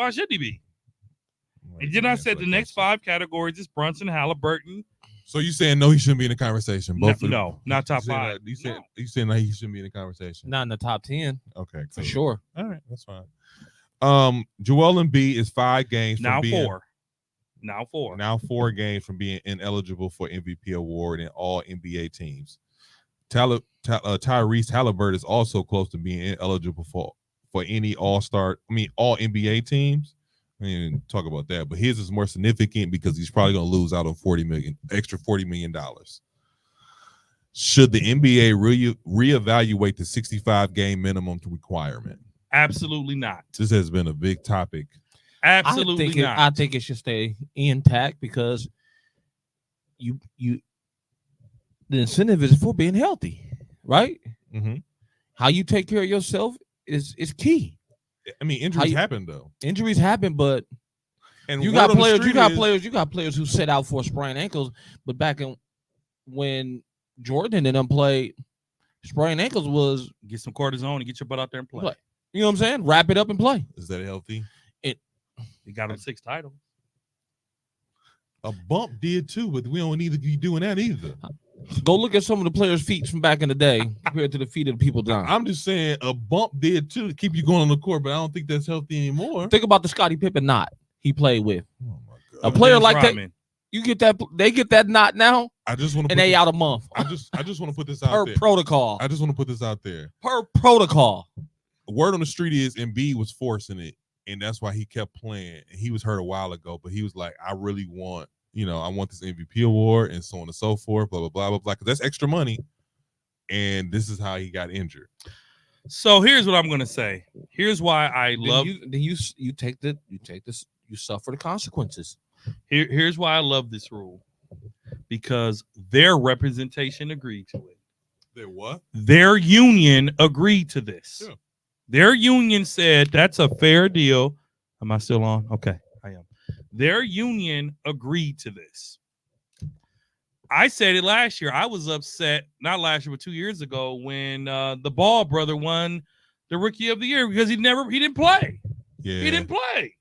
should he be? And then I said the next 5 categories is Brunson, Halliburton. So you saying no, he shouldn't be in the conversation? No, not top 5. You saying that he shouldn't be in the conversation? Not in the top 10. Okay, cool. For sure. All right, that's fine. Joel Embiid is 5 games now from being 4. Now 4 games from being ineligible for MVP award in all NBA teams. Tyrese Halliburton is also close to being ineligible for any all NBA teams. I didn't even talk about that, but his is more significant because he's probably going to lose out on $40 million. Should the NBA reevaluate the 65-game minimum requirement? Absolutely not. This has been a big topic. Absolutely not. I think it should stay intact because the incentive is for being healthy, right? Mm-hmm. How you take care of yourself is key. I mean, injuries happen though. Injuries happen, but you got players who set out for sprained ankles. But back in when Jordan and them played, sprained ankles was get some cortisone and get your butt out there and play. You know what I'm saying? Wrap it up and play. Is that healthy? He got him 6 titles. A bump did too, but we don't need to be doing that either. Go look at some of the players' feet from back in the day compared to the feet of the people now. I'm just saying a bump did too to keep you going on the court, but I don't think that's healthy anymore. Think about the Scottie Pippen knot he played with. Oh my God. A player like that, you get that, they get that knot now. I just want to, and they out a month. I just want to put this out per there. protocol. I just want to put this out there. Per protocol. Word on the street is Embiid was forcing it, and that's why he kept playing. And he was hurt a while ago, but he was like, I really want. I want this MVP award and so on and so forth, blah, blah, blah, blah, blah, because that's extra money. And this is how he got injured. So here's what I'm going to say. Here's why I love. You suffer the consequences. Here's why I love this rule. Because their representation agreed to it. Their what? Their union agreed to this. Yeah. Their union said that's a fair deal. Am I still on? Okay, I am. Their union agreed to this. I said it last year. I was upset, not last year, but 2 years ago when the Ball brother won the Rookie of the Year because he didn't play. Yeah, he didn't play,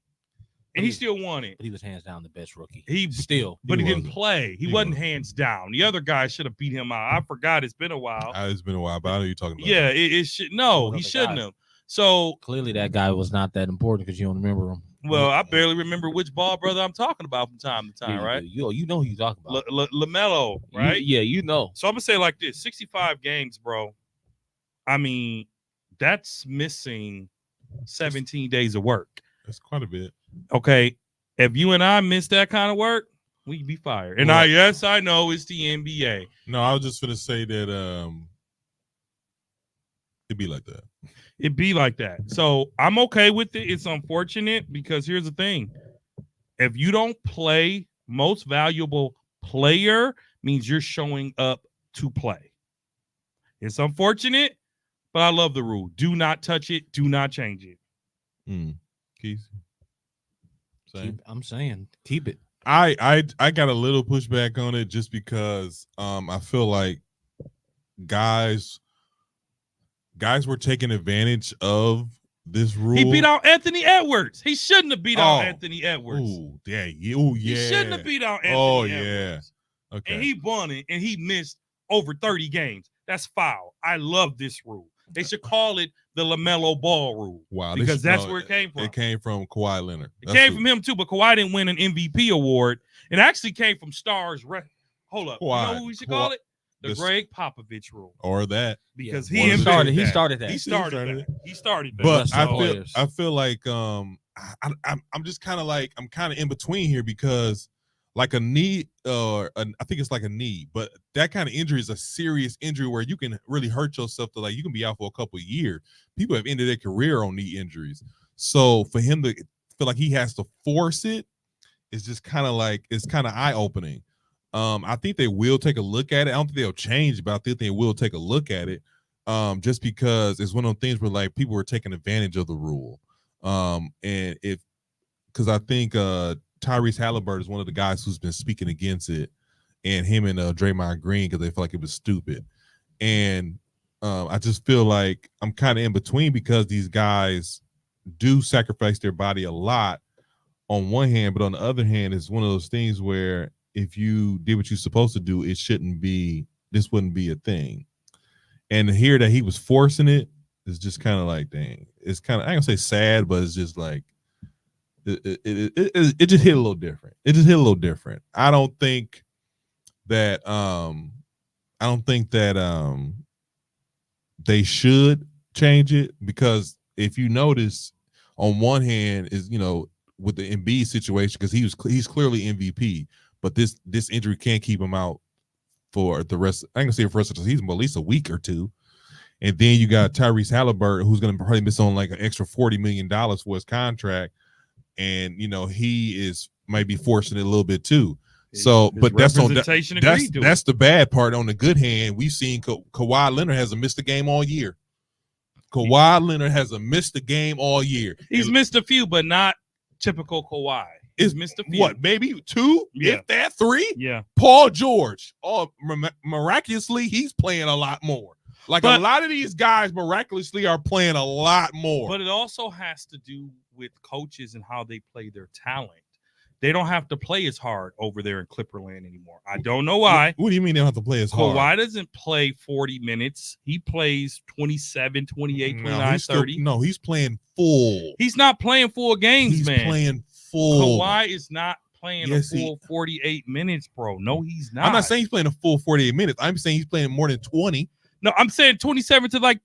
and he still won it. But he was hands down the best rookie. He didn't play. He wasn't hands down. The other guy should have beat him out. I forgot. It's been a while. It's been a while, but I know you're talking about. Yeah, it should. No, he shouldn't have. So clearly, that guy was not that important because you don't remember him. Well, I barely remember which Ball brother I'm talking about from time to time, yeah, right? You know who you talking about. LaMelo, right? You know. So I'm going to say like this, 65 games, bro. I mean, that's missing 17 days of work. That's quite a bit. Okay. If you and I miss that kind of work, we'd be fired. And I know it's the NBA. No, I was just going to say that it'd be like that. It'd be like that. So I'm okay with it. It's unfortunate because here's the thing. If you don't play, most valuable player means you're showing up to play. It's unfortunate, but I love the rule. Do not touch it. Do not change it. Keith? I'm saying keep it. I got a little pushback on it just because I feel like guys were taking advantage of This rule. He beat out Anthony Edwards. He shouldn't have beat out Anthony Edwards. Ooh, yeah. He shouldn't have beat out Anthony Edwards. Okay. And he won it, and he missed over 30 games. That's foul. I love this rule. They should call it the LaMelo Ball rule. Wow. Because that's where it came from. It came from Kawhi Leonard. It came from him, too, but Kawhi didn't win an MVP award. It actually came from Stars. Hold up. Kawhi, you know what we should call it? The Greg Popovich rule. Or that. Because he started that. He started that. But I feel like I'm just kind of like I'm kind of in between here because like a knee I think it's like a knee, but that kind of injury is a serious injury where you can really hurt yourself to like you can be out for a couple of years. People have ended their career on knee injuries. So for him to feel like he has to force it is just kind of like it's kind of eye-opening. I think they will take a look at it. I don't think they'll change, but I think they will take a look at it. Just because it's one of those things where like people are taking advantage of the rule. And because I think Tyrese Halliburton is one of the guys who's been speaking against it, and him and Draymond Green because they feel like it was stupid. And I just feel like I'm kind of in between because these guys do sacrifice their body a lot on one hand, but on the other hand, it's one of those things where if you did what you're supposed to do, this wouldn't be a thing. And to hear that he was forcing it is just kind of like, dang, it's kind of, I ain't gonna say sad, but it's just like, it just hit a little different. It just hit a little different. I don't think that they should change it because if you notice, on one hand is, with the Embiid situation, because he's clearly MVP, but this injury can't keep him out for the rest. I ain't gonna say for the rest of the season, but at least a week or two. And then you got Tyrese Halliburton, who's gonna probably miss on like an extra $40 million for his contract, and he might be forcing it a little bit too. So, but that's the bad part. On the good hand, we've seen Kawhi Leonard hasn't missed a game all year. Kawhi Leonard hasn't missed a game all year. He's missed a few, but not typical Kawhi. He's missed a few. What, maybe two? Yeah. If that, three? Yeah. Paul George. Miraculously, he's playing a lot more. Like a lot of these guys miraculously are playing a lot more. But it also has to do with coaches and how they play their talent. They don't have to play as hard over there in Clipperland anymore. I don't know why. What do you mean they don't have to play as hard? Kawhi doesn't play 40 minutes. He plays 27, 28, 29, 30. No, he's playing full. He's not playing full games, man. He's playing full. Kawhi is not playing a full 48 minutes, bro. No, he's not. I'm not saying he's playing a full 48 minutes. I'm saying he's playing more than 20. No, I'm saying 27 to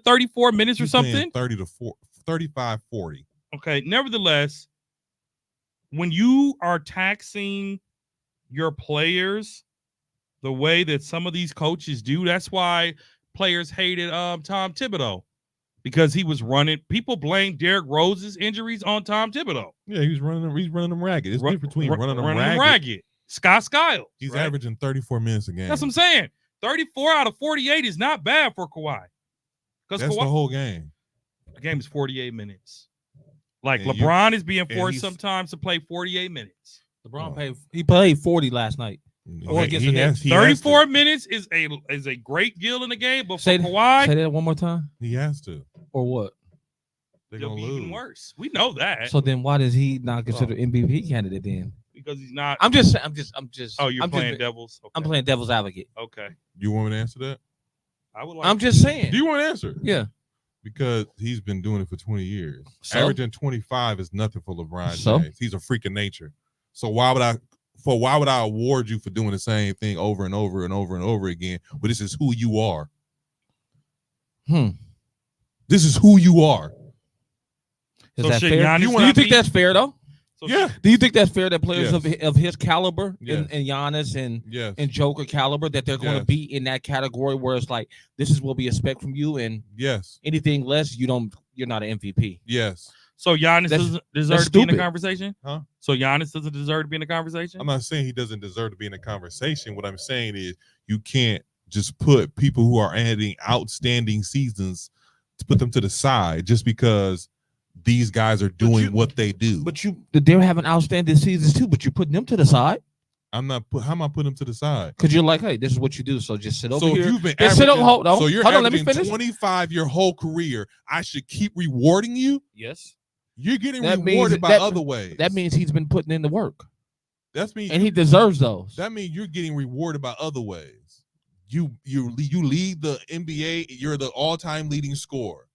34 minutes or something. 30 to 35, 40. Okay. Nevertheless, when you are taxing your players the way that some of these coaches do, that's why players hated Tom Thibodeau, because he was running. People blame Derrick Rose's injuries on Tom Thibodeau. Yeah, he's running them ragged. It's different between running them ragged. Scott Skiles. He's averaging 34 minutes a game. That's what I'm saying. 34 out of 48 is not bad for Kawhi. That's the whole game. The game is 48 minutes. Like LeBron is being forced sometimes to play 48 minutes. He played 40 last night. Or against the Nets. 34 minutes is a great deal in the game, but for Kawhi, say that one more time. He has to. Or what? They'll be even worse. We know that. So then, why does he not consider MVP candidate then? Because he's not. I'm just. Oh, you're playing devil's. Okay. I'm playing devil's advocate. Okay. You want me to answer that? I would like. I'm just saying. Do you want to answer? Yeah. Because he's been doing it for 20 years. So? Averaging 25 is nothing for LeBron James. He's a freak of nature. So why would I award you for doing the same thing over and over and over and over again? But this is who you are. This is who you are. Is that fair? Do you think that's fair though? Yeah. Do you think that's fair that players of his caliber and Giannis and Joker caliber, that they're going to be in that category where it's like, this is what we expect from you, and anything less, you're not an MVP? Yes. So Giannis doesn't deserve to be in the conversation? Huh? So Giannis doesn't deserve to be in the conversation? I'm not saying he doesn't deserve to be in the conversation. What I'm saying is you can't just put people who are having outstanding seasons to put them to the side just because these guys are doing what they do. But they're having outstanding seasons too, but you're putting them to the side. I'm not. How am I putting him to the side? Because you're like, hey, this is what you do. So just sit over So here. you've been Just sit averaging, hold on. so you're Hold on, let me averaging finish. 25 your whole career. I should keep rewarding you. Yes. You're getting That rewarded means by that- other ways. That means he's been putting in the work. That means And he deserves those. That means you're getting rewarded by other ways. You lead the NBA. You're the all-time leading scorer.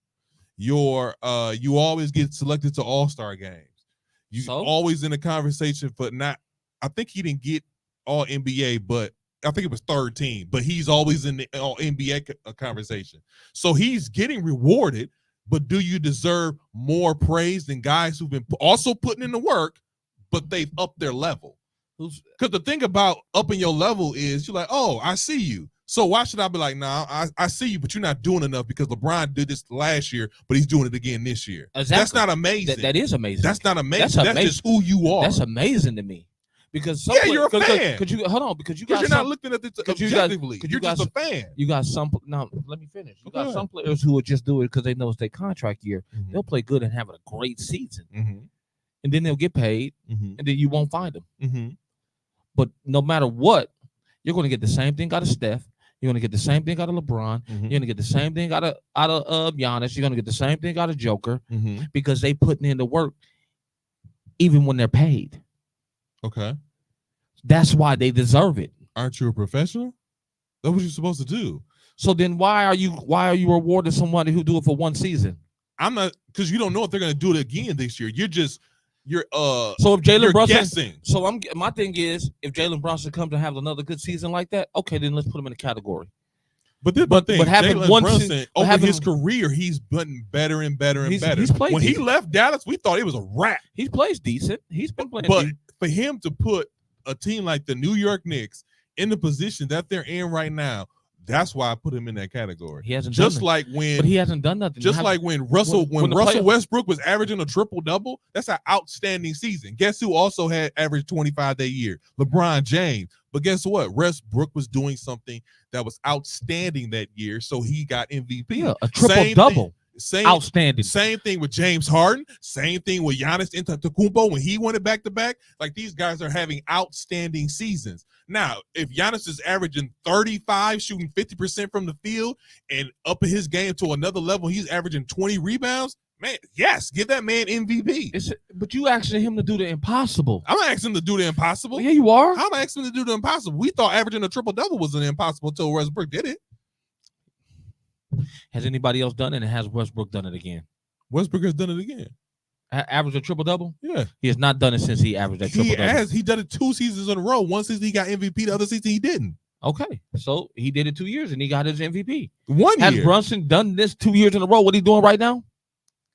You always get selected to all-star games. You always in the conversation for not. I think he didn't get all NBA, but I think it was third team. But he's always in the all NBA conversation. So he's getting rewarded. But do you deserve more praise than guys who've been also putting in the work, but they've upped their level? Because the thing about upping your level is you're like, oh, I see you. So why should I be like, nah, I see you, but you're not doing enough because LeBron did this last year, but he's doing it again this year. Exactly. That's not amazing. That is amazing. That's not amazing. That's just who you are. That's amazing to me. Because you're a fan. Because you hold on, because you got you're not looking at this objectively. You're just a fan. You got some. Now let me finish. You got some players who will just do it because they know it's their contract year. Mm-hmm. They'll play good and have a great season, and then they'll get paid, and then you won't find them. But no matter what, you're going to get the same thing out of Steph. You're going to get the same thing out of LeBron. You're going to get the same thing out of Giannis. You're going to get the same thing out of Joker because they putting in the work, even when they're paid. Okay. That's why they deserve it. Aren't you a professional? That's what you're supposed to do. So then why are you rewarding somebody who do it for one season? I'm not, because you don't know if they're going to do it again this year. So if Jalen Brunson, guessing. So my thing is, if Jalen Brunson comes to have another good season like that, okay, then let's put him in a category. But having Jalen Brunson over his career, he's gotten better and better and better. When he left Dallas, we thought it was a wrap. He plays decent. He's been playing but decent. For him to put a team like the New York Knicks in the position that they're in right now, that's why I put him in that category. He hasn't just done like when, but he hasn't done nothing. Just like when Russell Westbrook was averaging a triple double, that's an outstanding season. Guess who also had averaged 25 that year? LeBron James. But guess what? Westbrook was doing something that was outstanding that year, so he got MVP. Yeah, a triple double. Outstanding. Same thing with James Harden. Same thing with Giannis Antetokounmpo when he won it back to back. Like, these guys are having outstanding seasons. Now, if Giannis is averaging 35, shooting 50% from the field, and upping his game to another level, he's averaging 20 rebounds. Man, yes, give that man MVP. But you asking him to do the impossible. I'm not asking him to do the impossible. Yeah, you are. I'm asking him to do the impossible. We thought averaging a triple double was an impossible until Westbrook did it. Has anybody else done it? And has Westbrook done it again? Westbrook has done it again. Average a triple double? Yeah. He has not done it since he averaged that triple double. He done it 2 seasons in a row. One season he got MVP, the other season he didn't. Okay. So he did it 2 years and he got his MVP. 1 year. Has Brunson done this 2 years in a row? What he doing right now?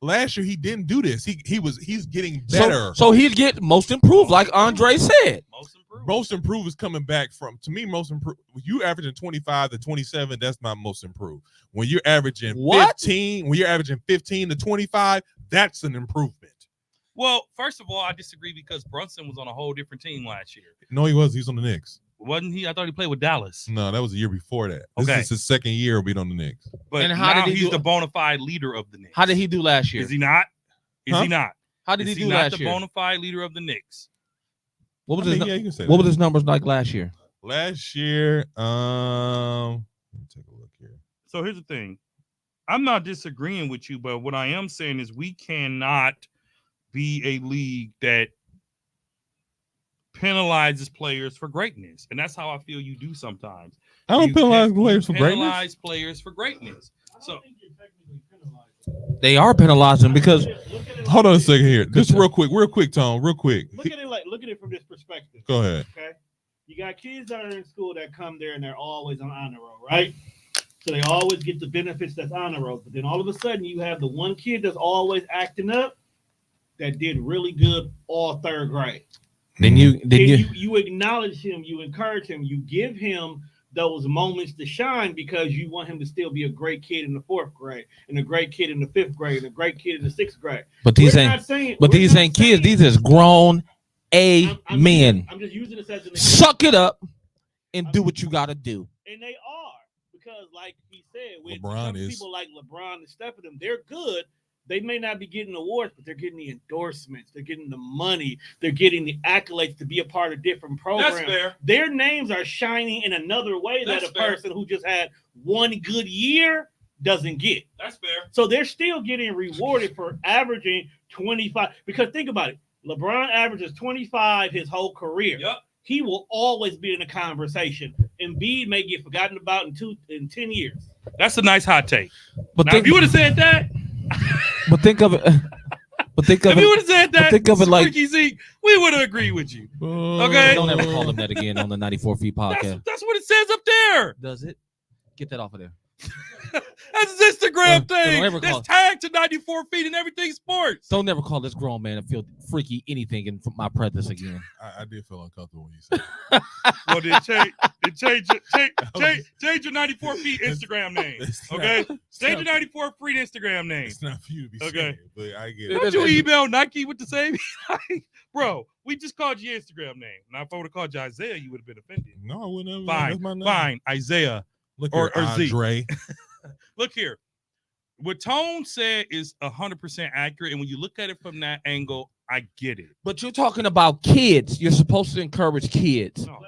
Last year he didn't do this. He's getting better. So he'd get most improved, like Andre said. Most improved is coming back from, to me, most improved. You averaging 25 to 27, that's not most improved. When you're averaging 15 to 25, that's an improvement. Well, first of all, I disagree because Brunson was on a whole different team last year. No, he was. He's on the Knicks. Wasn't he? I thought he played with Dallas. No, that was the year before that. This is his second year being on the Knicks. But and now he's the bona fide leader of the Knicks. How did he do last year? Is he not? Is he not? How did he do last year? The bona fide leader of the Knicks. What was his numbers like last year? Last year, let me take a look here. So here's the thing. I'm not disagreeing with you, but what I am saying is we cannot be a league that penalizes players for greatness. And that's how I feel you do sometimes. I don't penalize players for greatness. Penalize players for greatness. So they are penalizing because hold on a second here. Just real quick, Tom, real quick. Look at it from this perspective. Go ahead. Okay. You got kids that are in school that come there and they're always on honor roll, right? So they always get the benefits that's honor roll. But then all of a sudden you have the one kid that's always acting up that did really good all third grade. Then you acknowledge him, you encourage him, you give him those moments to shine because you want him to still be a great kid in the 4th grade and a great kid in the 5th grade and a great kid in the 6th grade. But these ain't kids. These is grown men. I'm just using this as an example. Suck it up and do what you got to do. And they are, because like he said, with LeBron people like LeBron and Steph, they're good, They may not be getting awards, but they're getting the endorsements. They're getting the money. They're getting the accolades to be a part of different programs. That's fair. Their names are shining in another way that a person who just had one good year doesn't get. That's fair. So they're still getting rewarded for averaging 25. Because think about it. LeBron averages 25 his whole career. Yep. He will always be in the conversation. Embiid may get forgotten about in 10 years. That's a nice hot take. But Now, if you would have said that, but think of it. But think of if it. you would have said that, think of it like Freaky Zeke, we would have agreed with you. Okay. Don't ever call him that again on the 94 Feet podcast. That's what it says up there. Does it? Get that off of there. That's his Instagram Don't thing. ever call That's tagged to 94 feet and everything sports. Don't never call this grown man and feel freaky anything in my presence again. I did feel uncomfortable when you said Well, then change your 94 feet Instagram name. Okay? Change your 94 feet Instagram name. it's not for you to be Okay. saying, but I get it. Don't you email Nike with the same? Bro, we just called you your Instagram name. Now, if I would have called you Isaiah, you would have been offended. No, I wouldn't have. Fine, That's my name. fine, Isaiah. Look Or here, Zeke. Andre. Look here. What Tone said is 100% accurate. And when you look at it from that angle, I get it. But you're talking about kids. You're supposed to encourage kids. No,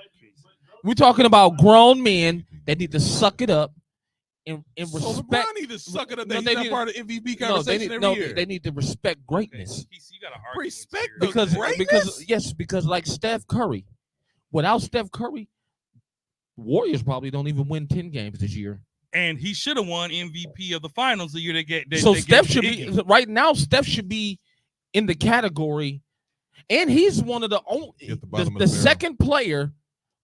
We're talking about grown men that need to suck it up and So respect. LeBron need to suck it up. No, That they he's need- not part of MVP No, conversation every year. they need to respect greatness. you got to argue. Respect with the Because greatness? because like Steph Curry, without Steph Curry, Warriors probably don't even win 10 games this year. And he should have won MVP of the finals the year they get. So Steph should be right now. Steph should be in the category, and he's one of the only At the bottom of the the barrel. second player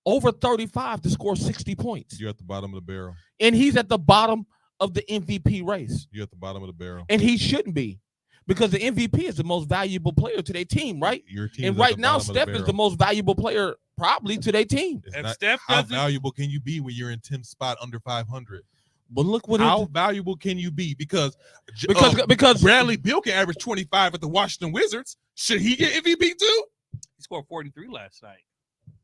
over 35 to score 60 points, You're at the bottom of the barrel. and he's at the bottom of the MVP race, You're at the bottom of the barrel. and he shouldn't be because the MVP is the most valuable player to their team, right? Your team. And is at right the now, bottom of Steph is the barrel. most valuable player probably to their team. It's If not- Steph how doesn't- valuable can you be when you're in 10th spot under 500? But look what How valuable can you be? Because because Bradley Beal can average 25 at the Washington Wizards. Should he get MVP too? He scored 43 last night.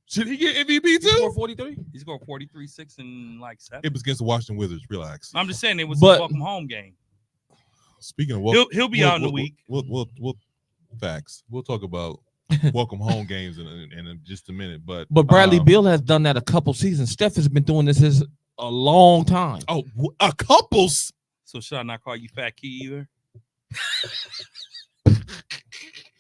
Should he get MVP he scored too? 43. He scored 43, 6, and like 7. It was against the Washington Wizards. Relax. I'm just saying it was But- a welcome home game. Speaking of He'll be out in a week. We'll facts. We'll talk about welcome home games in just a minute. But Bradley Beal has done that a couple seasons. Steph has been doing this a long time. Oh, a couples. So should I not call you Fat Key either?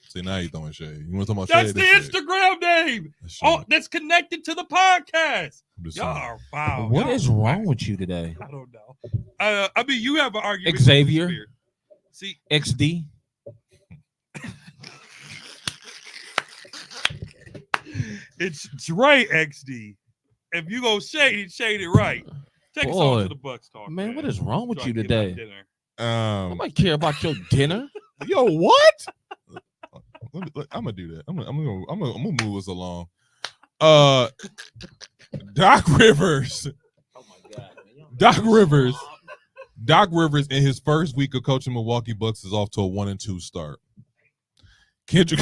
See, now you're throwing shade. You want to talk about That's shade? the That's shade. Instagram name. That's shade. Oh, that's connected to the podcast. I'm just Y'all saying. are foul. What Y'all is are wrong whack. with you today, I don't know. I mean, you have an argument. with Xavier? Spears. See, XD? it's right, XD. If you go shade it right. Take us on Boy. to the Bucks talk. Man, what is wrong with So I you can get my today? dinner. Nobody care about your dinner. Yo, what? I'm gonna do that. I'm gonna move us along. Doc Rivers. Oh my God. Doc Rivers in his first week of coaching Milwaukee Bucks is off to a 1-2 start. Kendrick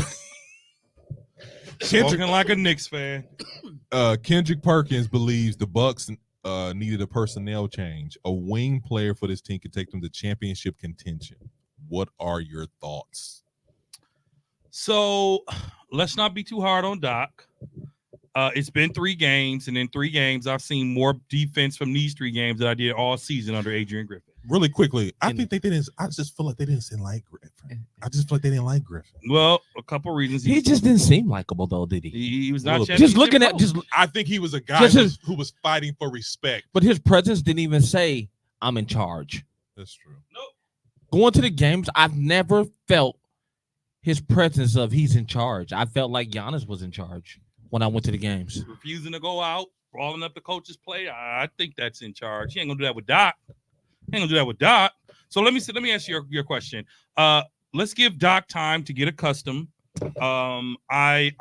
Talking like a Knicks fan. Kendrick Perkins believes the Bucks needed a personnel change. A wing player for this team could take them to championship contention. What are your thoughts? So let's not be too hard on Doc. It's been 3 games, and in 3 games, I've seen more defense from these 3 games than I did all season under Adrian Griffin. Really quickly, I think they didn't. I just feel like they didn't like Griffin. I just feel like they didn't like Griffin. Well, a couple reasons. He just didn't seem likable though, did he? He was not Just looking at I think he was a guy who was fighting for respect. but his presence didn't even say I'm in charge. That's true. Nope. Going to the games, I've never felt his presence of he's in charge. I felt like Giannis was in charge when I went to the games. Refusing to go out, brawling up the coach's play. I think that's in charge. He ain't gonna do that with Doc. So let me ask you your question. Let's give Doc time to get accustomed. I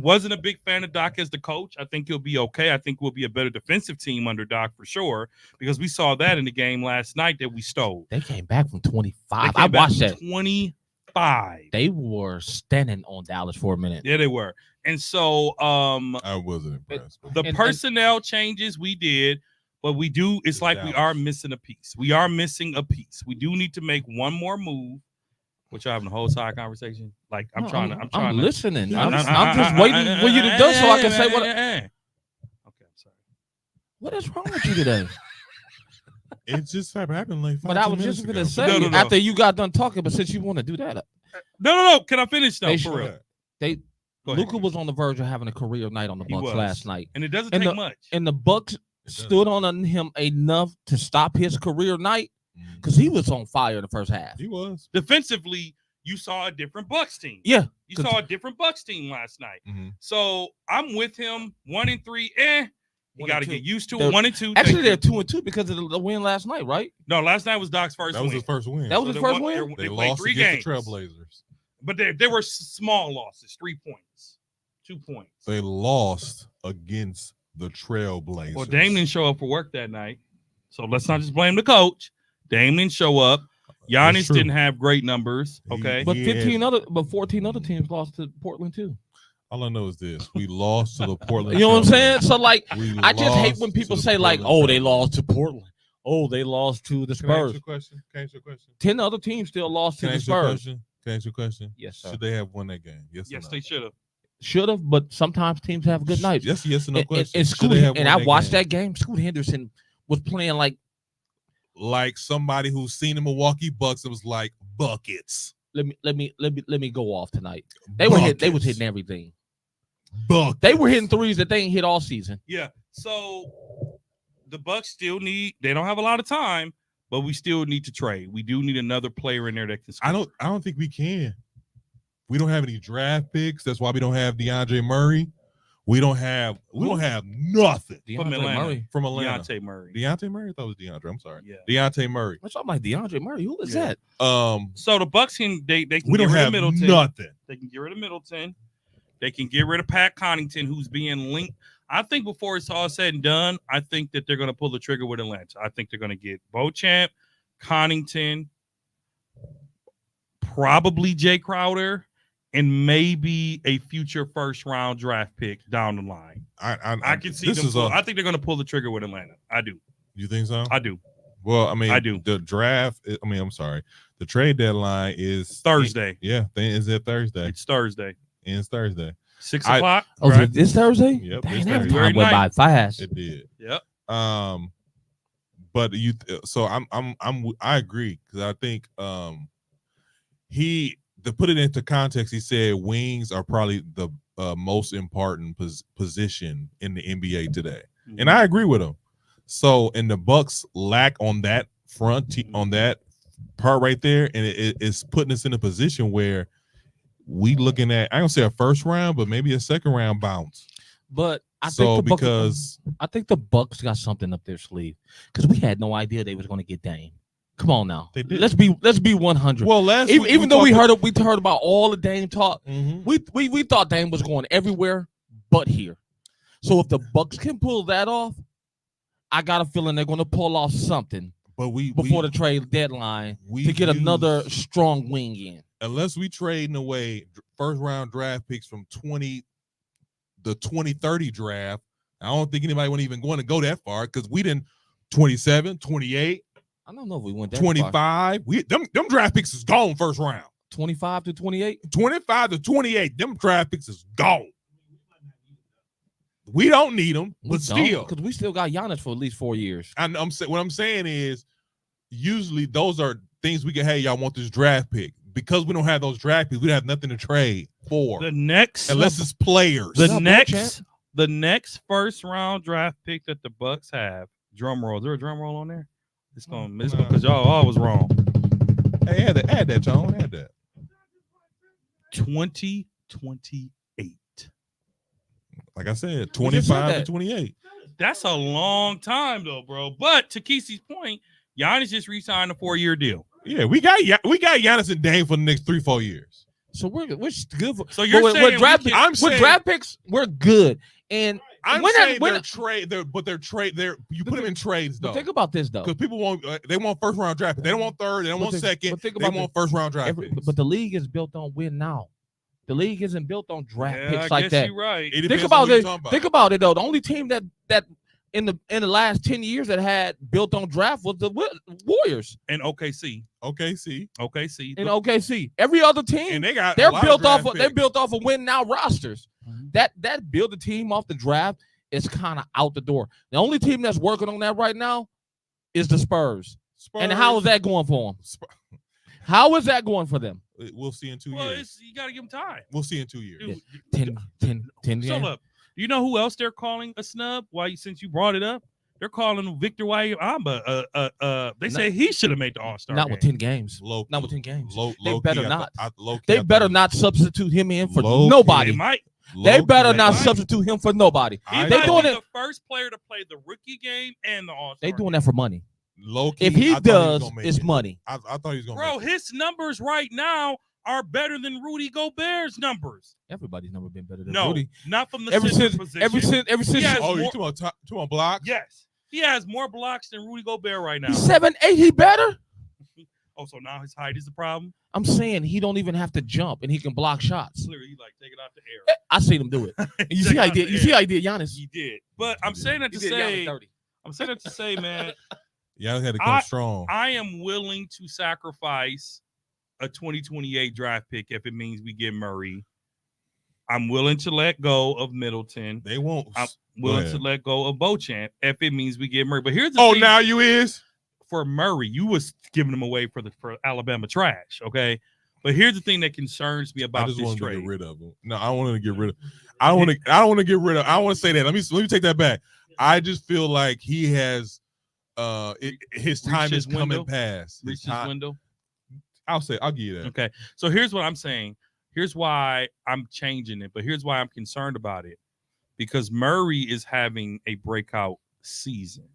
wasn't a big fan of Doc as the coach. I think he'll be okay. I think we'll be a better defensive team under Doc for sure, because we saw that in the game last night that we stole. They came back from 25. They came I back watched from that. 25. They were standing on Dallas for a minute. Yeah, they were. And so I wasn't impressed. the personnel changes we did, But we do. It's like we Dallas. are missing a piece. We are missing a piece. We do need to make one more move. Which you're having a whole side conversation. Like I'm trying to listening. I'm I'm just waiting for you to do so I can say what. Okay, I'm sorry. What is wrong with you today? It just happened like 5 But I was just ago. gonna say No. after you got done talking, but since you want to do that, No. Can I finish though? They For real. Go ahead. Luka was on the verge of having a career night on the He Bucks was. last night, And it doesn't And take much. and the Bucks stood on him enough to stop his career night because he was on fire in the first half. He was. Defensively, you saw a different Bucks team. Yeah, You saw a different Bucks team last night. Mhm. So I'm with him. 1-3. You 1 got and to 2. get used to They're- it. 1-2. Actually, they're 2-2 because of the win last night, right? No, last night was Doc's first That was win. his first win. That was his they first won- win. They They played lost 3 against games. the Trailblazers. But they were small losses, 3 points, 2 points. They lost against the Trailblazers. Well, Dame didn't show up for work that night. So let's not just blame the coach. Dame didn't show up. Giannis true. didn't have great numbers. Okay. But Yeah. 14 other teams lost to Portland too. All I know is this: we lost to the Portland. You know what I'm saying? Trailblazers. So like, We I just hate lost when people to the say like, Portland "Oh, they Trailblazers. lost to Portland. Oh, they lost to the Can I ask Spurs." you a question? Can I ask you a question? 10 other teams still lost Can I to the ask you a Spurs. question? Can I ask you a question? Yes, sir. Should they have won that game? Yes. Yes, or no? they should have. Should have, but sometimes teams have good nights. Yes. Yes or no And question. Should Scoot, they have and won I watched game? that game. Scoot Henderson was playing like. Like somebody who's seen the Milwaukee Bucks and was like buckets. Let me go off tonight. They was Buckets. hitting everything. Buckets. They were hitting threes that they ain't hit all season. Yeah. So the Bucks still need. They don't have a lot of time, but we still need to trade. We do need another player in there that can score. I don't think we can. We don't have any draft picks. That's why we don't have DeAndre Murray. We don't have nothing DeAndre Atlanta. Murray. from Atlanta. Deontay Murray. DeAndre Murray? I thought it was DeAndre. I'm sorry. Yeah. DeAndre Murray. What's up, like DeAndre Murray? Who is Yeah. that? So the Bucks can they can We get don't rid of have Middleton. nothing. They can get rid of Middleton. They can get rid of Pat Connaughton, who's being linked. I think before it's all said and done, I think that they're going to pull the trigger with Atlanta. I think they're going to get Beauchamp, Connaughton, probably Jay Crowder, and maybe a future first-round draft pick down the line. I can see this them. is I think they're going to pull the trigger with Atlanta. I do. You think so? I do. Well, I mean, I do. The draft. I mean, I'm sorry. The trade deadline is Thursday. Yeah, is it Thursday? It's Thursday. It's Thursday. 6 I- o'clock. Oh, right? is it this Thursday? Yep, Dang, this that Thursday. time went by fast. It did. Yep. But so I agree because I think to put it into context, he said wings are probably the most important position in the NBA today, and I agree with him. So, and the Bucks lack on that front on that part right there, and it's putting us in a position where we looking at, I don't say a first round, but maybe a second round bounce. But I So think the Bucks, because I think the Bucks got something up their sleeve because we had no idea they was going to get Dame. Come on now, They did. let's be 100. well, last even, week even though we talked- heard about all the Dame talk, Mhm. we thought Dame was going everywhere but here. So if the Bucks can pull that off, I got a feeling they're going to pull off something but before the trade deadline we to get used- another strong wing in. unless we trading away first round draft picks from the 2030 draft. I don't think anybody would even going to go that far because we didn't 27, 28, I don't know if we went that 25. far. We them draft picks is gone first round. 25 to 28. 25 to 28, them draft picks is gone. We don't need them, but still, because we still got Giannis for at least 4 years. what I'm saying is, usually those are things we can. Hey, y'all want this draft pick? Because we don't have those draft picks, we have nothing to trade for The next unless it's players. the next first round draft pick that the Bucks have. Drum roll. Is there a drum roll on there? It's going because y'all always wrong. Hey, add that, John. Add that. 2028. Like I said, We just said 25 to that. 28. That's a long time though, bro. But to Kesey's point, Giannis just re-signed a 4-year deal. Yeah, we got Giannis and Dame for the next 3-4 years. So we're good. For, So you're but saying with draft, we can- with draft picks, we're good. And I'm when saying when- they're trade. You put them in trades though. but think about this though. Because people want they want first round draft. They don't want third. They don't want second. But think They about want first round draft picks. But the league is built on win now. The league isn't built on draft Yeah, picks I like guess that. you're right. It Think depends on about who you're it. talking about. Think about it though. The only team that in the last 10 years that had built on draft was the Warriors and OKC. OKC. And OKC. Every other team, And they're built off of win now rosters. That build a team off the draft is kind of out the door. The only team that's working on that right now is the Spurs. And how is that going for them? How is that going for them? We'll see in 2 years. You got to give them time. We'll see in 2 years. Yeah. 10 Shut up. Do you know who else they're calling a snub? Since you brought it up, they're calling Victor Wembanyama. They say he should have made the All-Star. Not with 10 games. Not with 10 games. They better not. They better not substitute him in for nobody. They better not substitute him for nobody. They're doing it. The first player to play the rookie game and the All-Star. They're doing that for money. Low-key, if he does, it's money. I thought he was going to. Bro, his numbers right now are better than Rudy Gobert's numbers. Everybody's never been better than Rudy. Not from the position. Ever since. Oh, you talking about blocks? Yes, he has more blocks than Rudy Gobert right now. He's 7'8". He better. Oh, so now his height is the problem. I'm saying he don't even have to jump, and he can block shots. Clearly, he take it out the air. I seen him do it. You see how he did. You see how he did Giannis. He did. But I'm saying that to say. I'm saying that to say, man. Yeah, had to come strong. I am willing to sacrifice a 2028 draft pick if it means we get Murray. I'm willing to let go of Middleton. They won't. I'm willing to let go of Beauchamp if it means we get Murray. But here's the thing. Now you is for Murray. You was giving him away for Alabama trash. Okay. But here's the thing that concerns me about this trade. I just want to get rid of him. No, I want to get rid of. I don't want to get rid of. I want to say that. Let me take that back. I just feel like he has. His time is coming past. Reach his window. I'll give you that. Okay. So here's what I'm saying. Here's why I'm changing it, but here's why I'm concerned about it. Because Murray is having a breakout season.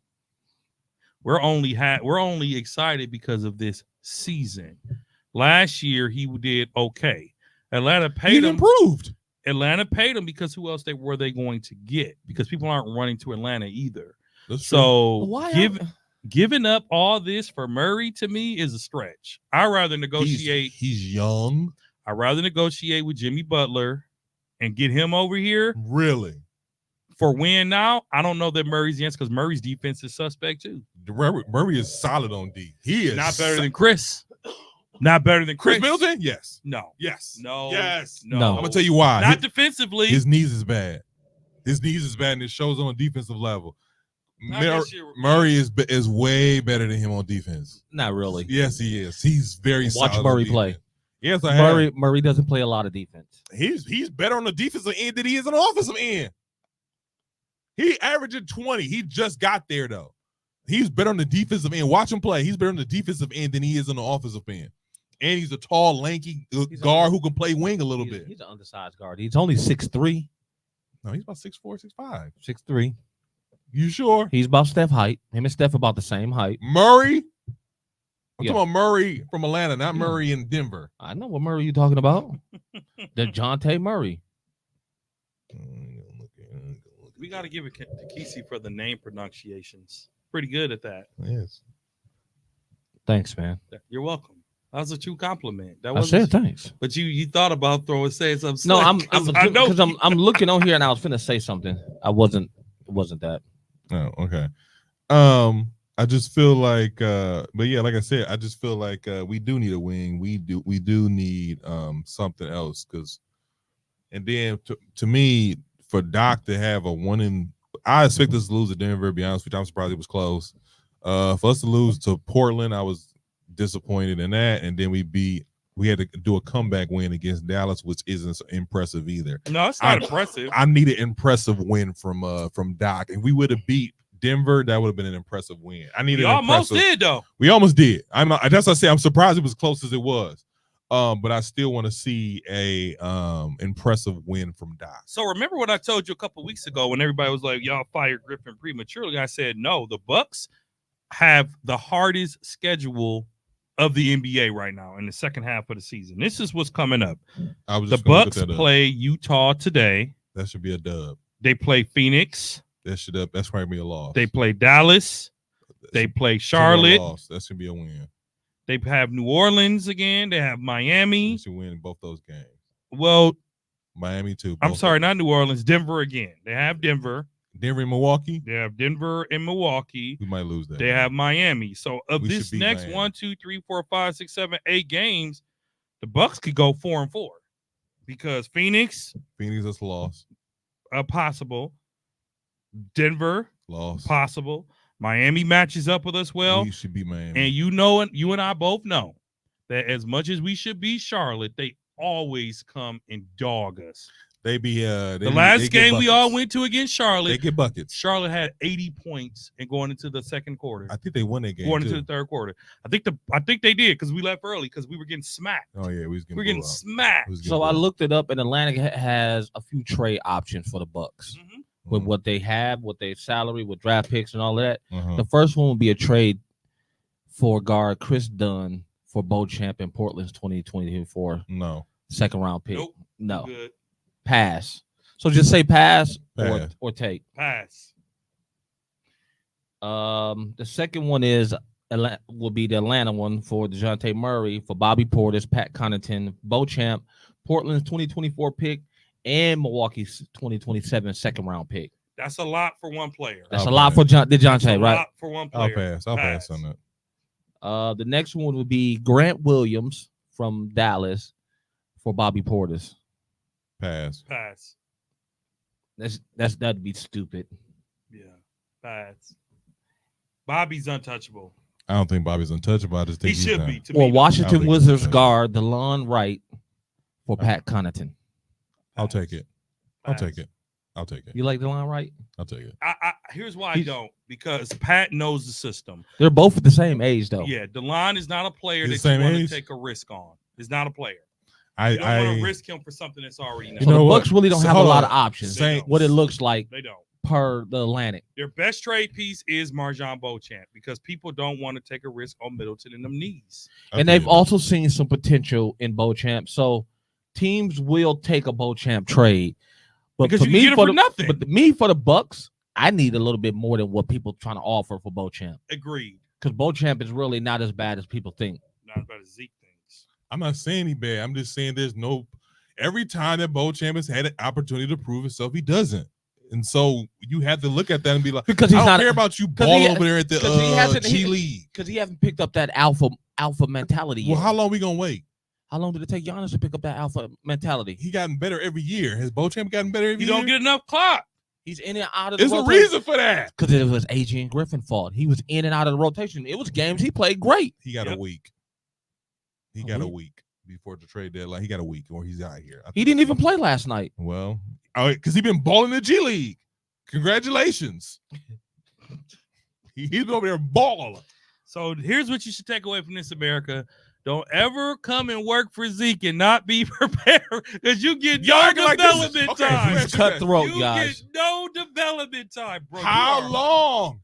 We're only excited because of this season. Last year he did okay. Atlanta paid him. Improved. Atlanta paid him because who else were they going to get? Because people aren't running to Atlanta either. So giving up all this for Murray to me is a stretch. I'd rather negotiate. He's young. I'd rather negotiate with Jimmy Butler and get him over here. Really? For win now? I don't know that Murray's the answer because Murray's defense is suspect too. Murray is solid on D. He is not better than Chris. Not better than Chris Middleton? Yes. No. Yes. No. Yes. No. I'm gonna tell you why. Not defensively. His knees is bad. And it shows on a defensive level. Murray is way better than him on defense. Not really. Yes, he is. He's very solid. Watch Murray play. Yes, I have. Murray doesn't play a lot of defense. He's better on the defensive end than he is on the offensive end. He averaging 20. He just got there though. He's better on the defensive end. Watch him play. He's better on the defensive end than he is on the offensive end. And he's a tall, lanky guard who can play wing a little bit. He's an undersized guard. He's only 6'3". No, he's about 6'4", 6'5". 6'3". You sure? He's about Steph height. Him and Steph about the same height. Murray? I'm talking about Murray from Atlanta, not Murray in Denver. I know what Murray you talking about. DeJounte Murray. We got to give it to Kesey for the name pronunciations. Pretty good at that. Yes. Thanks, man. You're welcome. That was a true compliment. I said thanks. But you thought about saying something. No, I'm looking on here and I was finna say something. It wasn't that. Oh, okay. I just feel like but yeah, like I said, I just feel like we do need a wing. We do need something else and then to me, for Doc to have I expect us to lose to Denver, to be honest with you. I'm surprised it was close. For us to lose to Portland, I was disappointed in that, and then we had to do a comeback win against Dallas, which isn't impressive either. No, it's not impressive. I need an impressive win from Doc. If we would have beat Denver, that would have been an impressive win. We almost did, though. We almost did. That's what I say. I'm surprised it was close as it was. But I still want to see a impressive win from Doc. So remember what I told you a couple weeks ago when everybody was like, "Y'all fired Griffin prematurely." I said, "No, the Bucks have the hardest schedule of the NBA right now in the second half of the season. This is what's coming up. The Bucks play Utah today. That should be a dub. They play Phoenix. That's probably a loss. They play Dallas. They play Charlotte. That should be a win. They have New Orleans again. They have Miami. They should win both those games. Well, Miami too. I'm sorry, not New Orleans. Denver again. They have Denver. Denver and Milwaukee. They have Denver and Milwaukee. We might lose that. They have Miami. So of We this should beat next Miami. 1, 2, 3, 4, 5, 6, 7, 8 games, the Bucks could go 4-4 because Phoenix is lost. Possible. Denver Lost. possible. Miami matches up with us well. We should beat Miami. And you and I both know that as much as we should be Charlotte, they always come and dog us. They be the last game we all went to against Charlotte. They get buckets. Charlotte had 80 points and going into the second quarter. I think they won that game. Going into the third quarter. I think they did because we left early because we were getting smacked. Oh yeah, we were getting smacked. So I looked it up, and Atlanta has a few trade options for the Bucks with what they have, with their salary, with draft picks and all of that. The first one would be a trade for guard Chris Dunn for Beauchamp in Portland's 2024 second round pick. Nope. No. Good. Pass. So just say pass. Or take. Pass. The second one will be the Atlanta one for DeJounte Murray, for Bobby Portis, Pat Connaughton, Beauchamp, Portland's 2024 pick, and Milwaukee's 2027 second round pick. That's a lot for one player. That's a lot for DeJounte, right? Lot for one player. I'll pass on that. The next one would be Grant Williams from Dallas for Bobby Portis. Pass. That'd be stupid. Yeah. Pass. Bobby's untouchable. I don't think Bobby's untouchable. I just think he should be. Well, Washington Wizards guard DeLon Wright for Pat Connaughton. I'll take it. I'll take it. You like DeLon Wright? I'll take it. Here's why I don't, because Pat knows the system. They're both at the same age, though. Yeah, DeLon is not a player that you want to take a risk on. He's not a player. You don't want to risk him for something that's already known. The Bucks really don't have a lot of options. What it looks like. They don't. Per the Atlantic. Their best trade piece is Marjon Beauchamp because people don't want to take a risk on Middleton and them knees. And they've also seen some potential in Beauchamp. So teams will take a Beauchamp trade. But because you can get it for nothing. But for the Bucks, I need a little bit more than what people trying to offer for Beauchamp. Agreed. Because Beauchamp is really not as bad as people think. Not as bad as Zeke thinks. I'm not saying he bad. I'm just saying there's no. Every time that Beauchamp has had an opportunity to prove himself, he doesn't. And so you have to look at that and be like, because I don't care about you balling over there at the G League. Because he hasn't picked up that alpha mentality yet. Well, how long we gonna wait? How long did it take Giannis to pick up that alpha mentality? He gotten better every year. Has Beauchamp gotten better every year? He don't get enough clock. He's in and out of the rotation. There's a reason for that. Because it was Adrian Griffin's fault. He was in and out of the rotation. It was games he played great. He got a week. He got a week before the trade deadline. He got a week or he's out here. He didn't even play last night. Well, because he been balling in the G League. Congratulations. He's over there balling. So here's what you should take away from this, America. Don't ever come and work for Zeke and not be prepared because you get no development time. He's cutthroat, guys. You get no development time, bro. How long?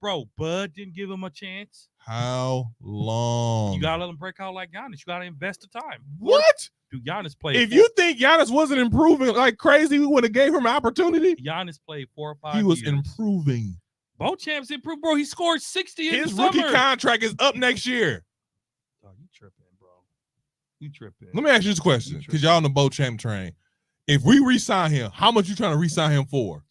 Bro, Bud didn't give him a chance. How long? You got to let him break out like Giannis. You got to invest the time. What? Do Giannis play? If you think Giannis wasn't improving like crazy, we would have gave him an opportunity. Giannis played 4 or 5 He was years. improving. Beauchamp's improved, bro. He scored 60 in His the rookie summer. contract is up next year. Oh, you tripping, bro. You tripping. Let me ask you this question, because y'all on the Beauchamp train. If we re-sign him, how much you trying to re-sign him for?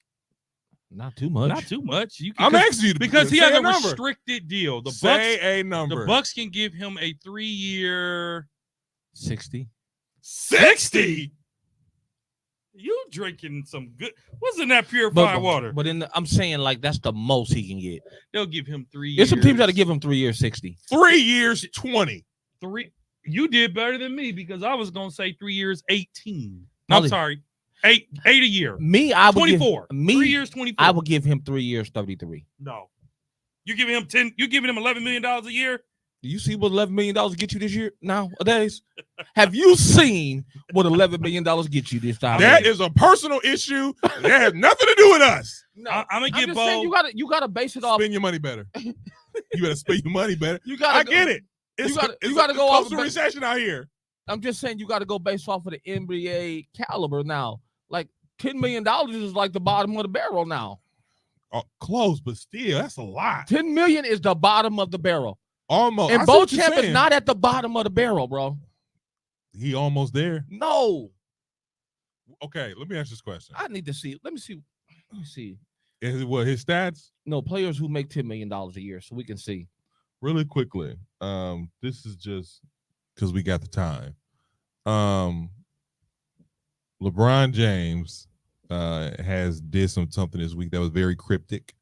Not too much. Not too much. I'm asking you because he has a restricted deal. The Say Bucks, a number. The Bucks can give him a 3-year 60. 60. You drinking some good? Wasn't that purified water? But I'm saying like that's the most he can get. They'll give him 3 years. There's some teams that give him 3 years 60. 3 years 20. You did better than me because I was gonna say 3 years 18. No, I'm sorry. Eight a year. I would 24. 3 years 24. I would give him 3 years 33. No. You giving him 10, you giving him $11 million a year? Do you see what $11 million get you this year nowadays? Have you seen what $11 million get you this time? That is a personal issue. That has nothing to do with us. No, I'm gonna get bold. You gotta base it off. Spend your money better. You gotta spend your money better. I get it. You gotta go off the recession out here. I'm just saying you gotta go based off of the NBA caliber now. Like $10 million is like the bottom of the barrel now. Close, but still, that's a lot. 10 million is the bottom of the barrel. Almost. And Beauchamp is not at the bottom of the barrel, bro. He almost there. No. Okay, let me ask this question. I need to see. Let me see. What his stats? No, players who make $10 million a year, so we can see. Really quickly. This is just because we got the time. LeBron James did something this week that was very cryptic.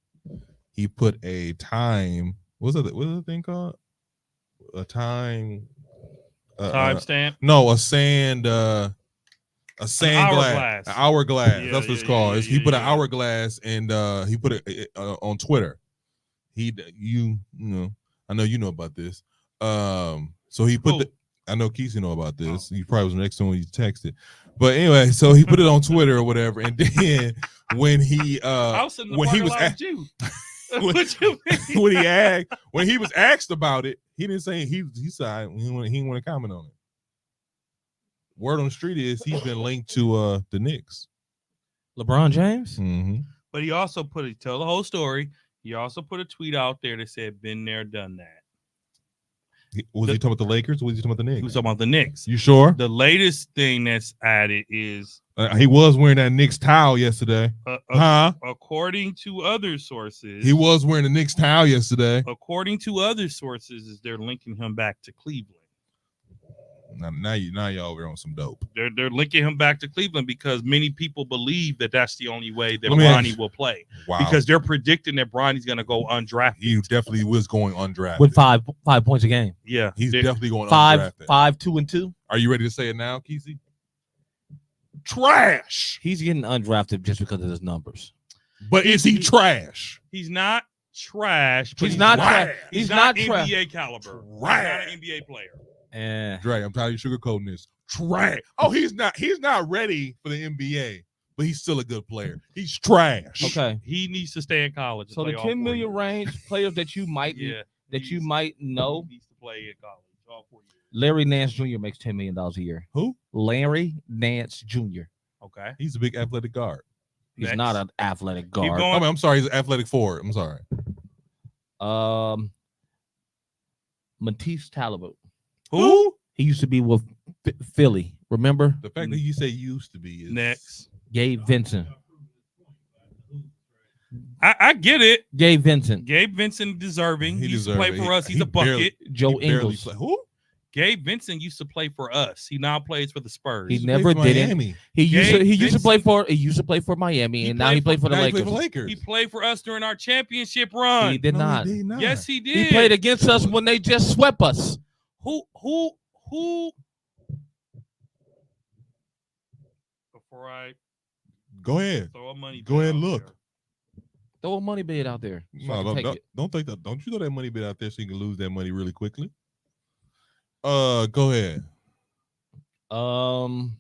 He put a time. What's the thing called? A time. Timestamp. No, a sand glass. An hourglass. Yeah, That's what it's yeah, called. yeah, He yeah, put an yeah. hourglass and he put it on Twitter. You know, I know you know about this. So he put I know Keith know about this. He probably was next to when you texted. But anyway, so he put it on Twitter or whatever, and then when he when he was when he was asked about it, he didn't say he said he didn't want to comment on it. Word on the street is he's been linked to the Knicks. LeBron James? Mm-hmm. But he also tell the whole story. He also put a tweet out there that said, "Been there, done that." Was he talking about the Lakers or was he talking about the Knicks? He was talking about the Knicks. You sure? The latest thing that's added is he was wearing that Knicks towel yesterday. According to other sources, he was wearing the Knicks towel yesterday. According to other sources, is they're linking him back to Cleveland. Now y'all over on some dope. They're linking him back to Cleveland because many people believe that that's the only way that Bronny will play. Wow. Because they're predicting that Bronny's going to go undrafted. He definitely was going undrafted with 5 points a game. Yeah, he's definitely going undrafted. 5, 2, and 2. Are you ready to say it now, Kesey? Trash. He's getting undrafted just because of his numbers. But is he trash? He's not trash. He's not trash. He's not NBA caliber. He's not an NBA player. Dre, I'm tired of sugarcoating this. Trash. Oh, he's not ready for the NBA, but he's still a good player. He's trash. Okay. He needs to stay in college. So the 10 million range players that you might you might know needs to play in college all 4 years. Larry Nance Jr. makes $10 million a year. Who? Larry Nance Jr. Okay. He's a big athletic guard. He's not an athletic guard. I'm sorry, he's an athletic forward. I'm sorry. Matisse Talbot. Who? He used to be with Philly. Remember? The fact that you say used to be is next. Gabe Vincent. I get it. Gabe Vincent deserving. He used to play for us. He's a bucket. Joe Ingles. Who? Gabe Vincent used to play for us. He now plays for the Spurs. He never did it. He used to play for Miami, and now he played for the Lakers. He played for us during our championship run. He did not. Yes, he did. He played against us when they just swept us. Who? Before I go ahead, throw a money. Go ahead, and look. There. Throw a money bid out there. So don't take that. Don't you throw that money bid out there so you can lose that money really quickly? Go ahead. LaMelo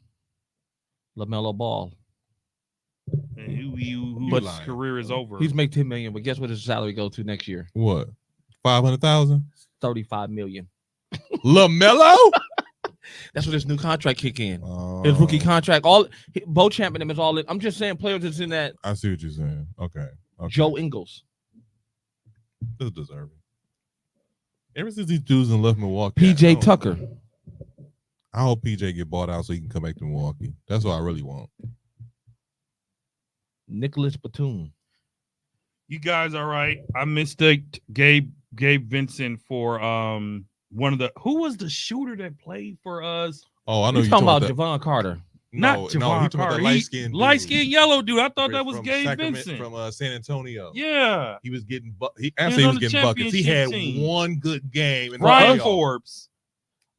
Ball. And whose career is over. He's made $10 million, but guess what his salary goes to next year? What? 500,000? $35 million. LaMelo? That's what his new contract kick in. His rookie contract. Beauchamp and him is all in. I'm just saying players that's in that. I see what you're saying. Okay. Joe Ingles. This is deserving. Ever since these dudes left Milwaukee. PJ Tucker. I hope PJ get bought out so he can come back to Milwaukee. That's what I really want. Nicholas Batum. You guys all right? I mistaked Gabe Vincent for one of the who was the shooter that played for us? Oh, I know you're talking about Javon Carter. Not Javon Carter. Light skinned yellow dude. I thought that was Gabe Vincent from San Antonio. Yeah, he was getting. He was getting buckets. He had one good game. Ryan Forbes.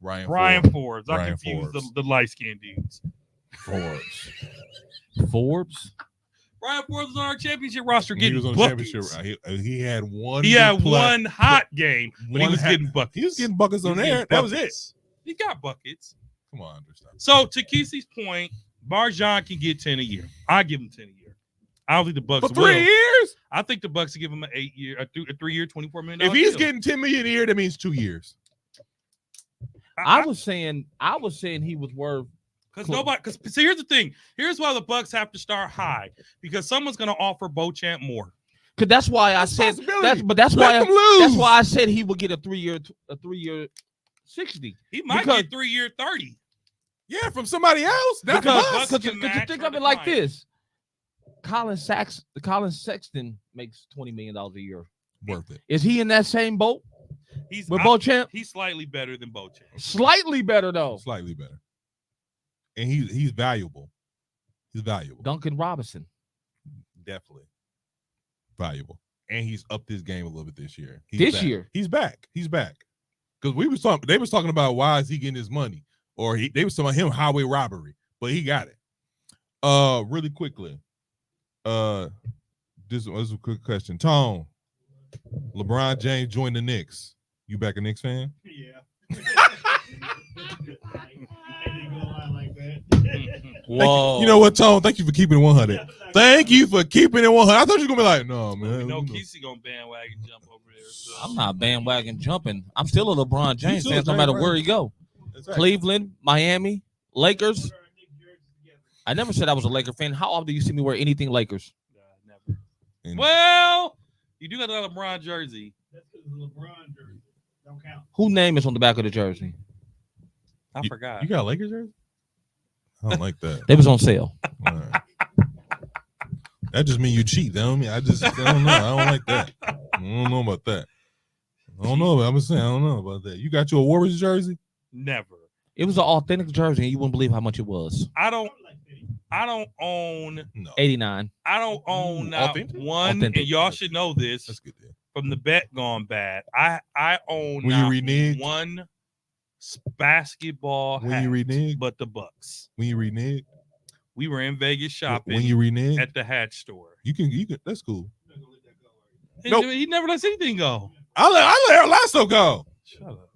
Ryan Forbes. I confused the light skinned dudes. Forbes. Ryan Forbes was on our championship roster getting buckets. He had one. He had one hot game, but he was getting buckets. He was getting buckets on there. That was it. He got buckets. Come on, understand. So to Kesey's point, Marjan can get 10 a year. I give him 10 a year. I don't think the Bucks for 3 years. I think the Bucks will give him a 3-year, $24 million. If he's getting $10 million a year, that means 2 years. I was saying he was worth. Because here's the thing. Here's why the Bucks have to start high, because someone's going to offer Beauchamp more. Because that's why I said that's why I said he would get a 3-year 60. He might get 3-year 30. Yeah, from somebody else. Because think of it like this. Colin Sexton makes $20 million a year. Worth it. Is he in that same boat? He's with Beauchamp? He's slightly better than Beauchamp. Slightly better though. Slightly better. And he's valuable. He's valuable. Duncan Robinson. Definitely valuable. And he's upped his game a little bit this year. This year? He's back. He's back. Because they was talking about why is he getting his money? Or they was talking about him highway robbery. But he got it. Really quickly. This was a quick question. Tone, LeBron James joined the Knicks. You back a Knicks fan? Yeah. I didn't go on like that. Whoa. You know what, Tone? Thank you for keeping it 100. Thank you for keeping it 100. I thought you were going to be like, no, man. You know Kesey going to bandwagon jump over there. So. I'm not bandwagon jumping. I'm still a LeBron James fan no James, matter right. where he go. Exactly. Cleveland, Miami, Lakers. I never said I was a Laker fan. How often do you see me wear anything Lakers? Never. And Well, you do got a LeBron jersey. That's because the LeBron jersey. Don't count. Who name is on the back of the jersey? I forgot. You got a Lakers jersey? I don't like that. They was on sale. All right. That just means you cheat. That don't mean I don't know. I don't like that. I don't know about that. I don't know. I'm just saying I don't know about that. You got your Warriors jersey? Never. It was an authentic jersey, and you wouldn't believe how much it was. I don't own. No. 89. I don't own not Authentic? one, Authentic. and y'all should know this That's good. There. from the bet gone bad. I own When not you reneged? one basketball When hat, you reneged? but the Bucks. When you renege? We were in Vegas shopping When you renege? at the hat store. You can. That's cool. And Nope. he never lets anything go. I let Lasso go. Shut up.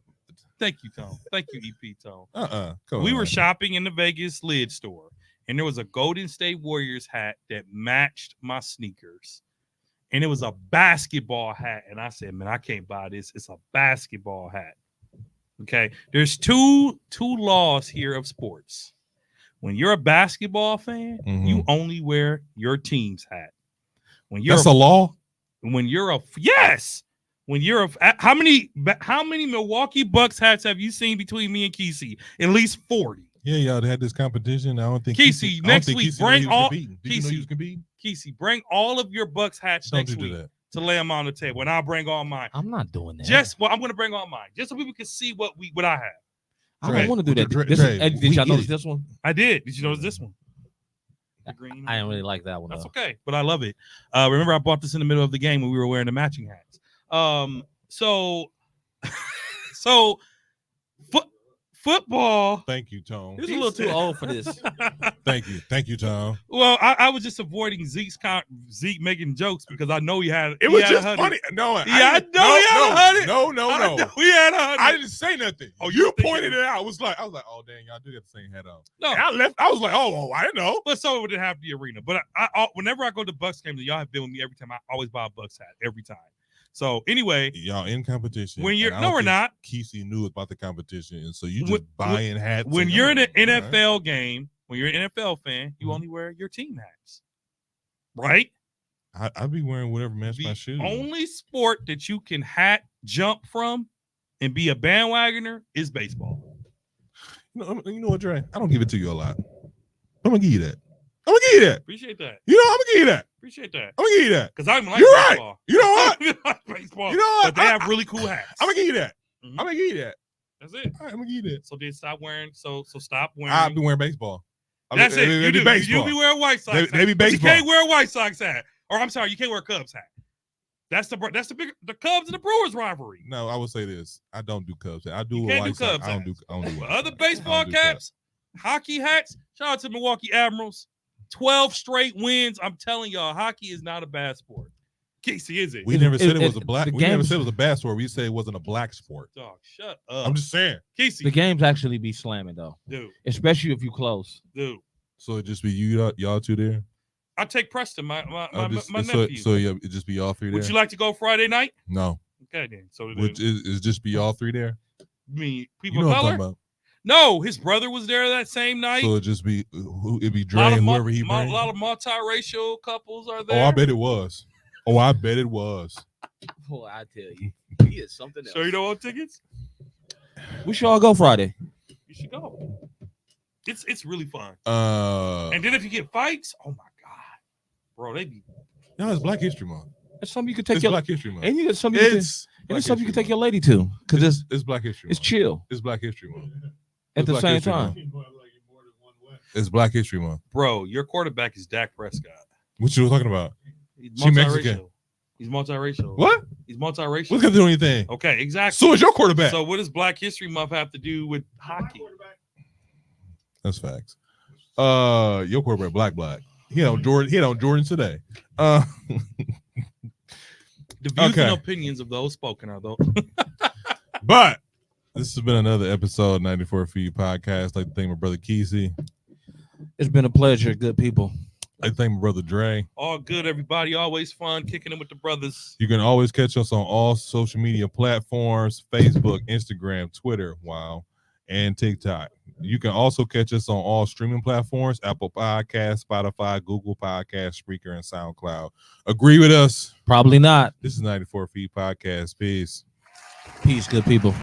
Thank you, Tom. Thank you, EP Tom. Come We on. were shopping in the Vegas lid store, and there was a Golden State Warriors hat that matched my sneakers. And it was a basketball hat. And I said, man, I can't buy this. It's a basketball hat. Okay. There's two laws here of sports. When you're a basketball fan, you only wear your team's hat. When you're That's a law. when you're a yes. When you're a how many Milwaukee Bucks hats have you seen between me and Kesey? At least 40. Yeah, y'all had this competition. I don't think Kesey, I don't next think week, Kesey knew bring he was all- competing. Did you know he was competing? Kesey, bring all of your Bucks hats Don't next do week that. to lay them on the table, and I'll bring all mine. I'm not doing that. I'm going to bring all mine, just so people can see what I have. I Dre, don't want to do that. Dre, This Dre, is, did we y'all get notice it. this one? I did. Did you notice this one? The green. I didn't really like that one. That's Though. okay, but I love it. Remember, I bought this in the middle of the game when we were wearing the matching hats. So football. Thank you, Tom. He was a little too old for this. Thank you, Tom. Well, I was just avoiding Zeke making jokes because I know he had. It was just funny. No, I know he had 100. No. We had 100. I didn't say nothing. Oh, you think pointed it out. I was like, oh dang, y'all do got the same hat on. No. And I left. I was like, oh, I didn't know. But so would it have the arena. But I whenever I go to Bucks games, y'all have been with me every time. I always buy a Bucks hat every time. So anyway, Y'all in competition. when you're and I don't no, we're think not. Kesey knew about the competition, and so you just buying hats. When and- you're in an all right. NFL game, when you're an NFL fan, you only wear your team hats, right? I'd be wearing whatever match my The shoes. only sport that you can hat jump from and be a bandwagoner is baseball. You know what, Dre? I don't give it to you a lot. I'm gonna give you that. I'm gonna give you that. Appreciate that. You know, I'm gonna give you that. Appreciate that. I'm gonna give you that. Because I like You're right. baseball. You know what? I like baseball. You know what? But they have really cool hats. I'm gonna give you that. Mhm. I'm gonna give you that. That's it. All right, I'm gonna give you that. So then stop wearing. So stop wearing. I'll be wearing baseball. That's it. It'll You be do. baseball. You be wearing White Sox. They hat, be but baseball. You can't wear a White Sox hat. Or I'm sorry, you can't wear a Cubs hat. That's the Cubs and the Brewers rivalry. No, I would say this. I don't do Cubs. I do You a can't do White Sox. Cubs I don't do. hats. I don't do. But White other Sox. baseball I don't do caps, hockey hats. Shout out to Milwaukee Admirals. 12 straight wins. I'm telling y'all, hockey is not a bad sport. Casey, is it? We never said it was a the black. We never said it was a bad sport. We said it wasn't a black sport. Dog, shut up. I'm just saying. Casey, The games actually be slamming though, dude. especially if you close. So it just be y'all two there. I take Preston, my Just- nephew. so yeah, it just be y'all three there. Would you like to go Friday night? No. Okay, then. So Which is just be y'all three there. me, You people know of what I'm color? talking about. No, his brother was there that same night. So it just be it be a Dre lot of and mu- whoever he a brings. lot of multiracial couples are Oh, there. I bet it was. Oh, I bet it was. Boy, I tell you, he is something else. So you don't want tickets? We should all go Friday. You should go. It's really fun. Uh, And then if you get fights, oh my god, Bro, they be. No, it's Black History Month. It's something you can take It's your Black History Month. and you get something. It's It's something you can take your lady to because it's Black History it's Month. chill It's Black History Month. at the Black same History time. Month. It's Black History Month. Bro, your quarterback is Dak Prescott. What you were talking about? He's She Mexican. multiracial. He's multiracial. What? He's multiracial. What's got to do anything? Okay, exactly. So is your quarterback. So what does Black History Month have to do with hockey? That's facts. Your quarterback, black. He on Jordan today. The views Okay. and opinions of those spoken are though. But this has been another episode of 94 Feet Podcast. I'd like to thank my brother Kesey. It's been a pleasure, good people. I'd like to thank my brother Dre. All good, everybody. Always fun kicking it with the brothers. You can always catch us on all social media platforms: Facebook, Instagram, Twitter, and TikTok. You can also catch us on all streaming platforms: Apple Podcasts, Spotify, Google Podcasts, Spreaker, and SoundCloud. Agree with us? Probably not. This is 94 Feet Podcast. Peace. Peace, good people.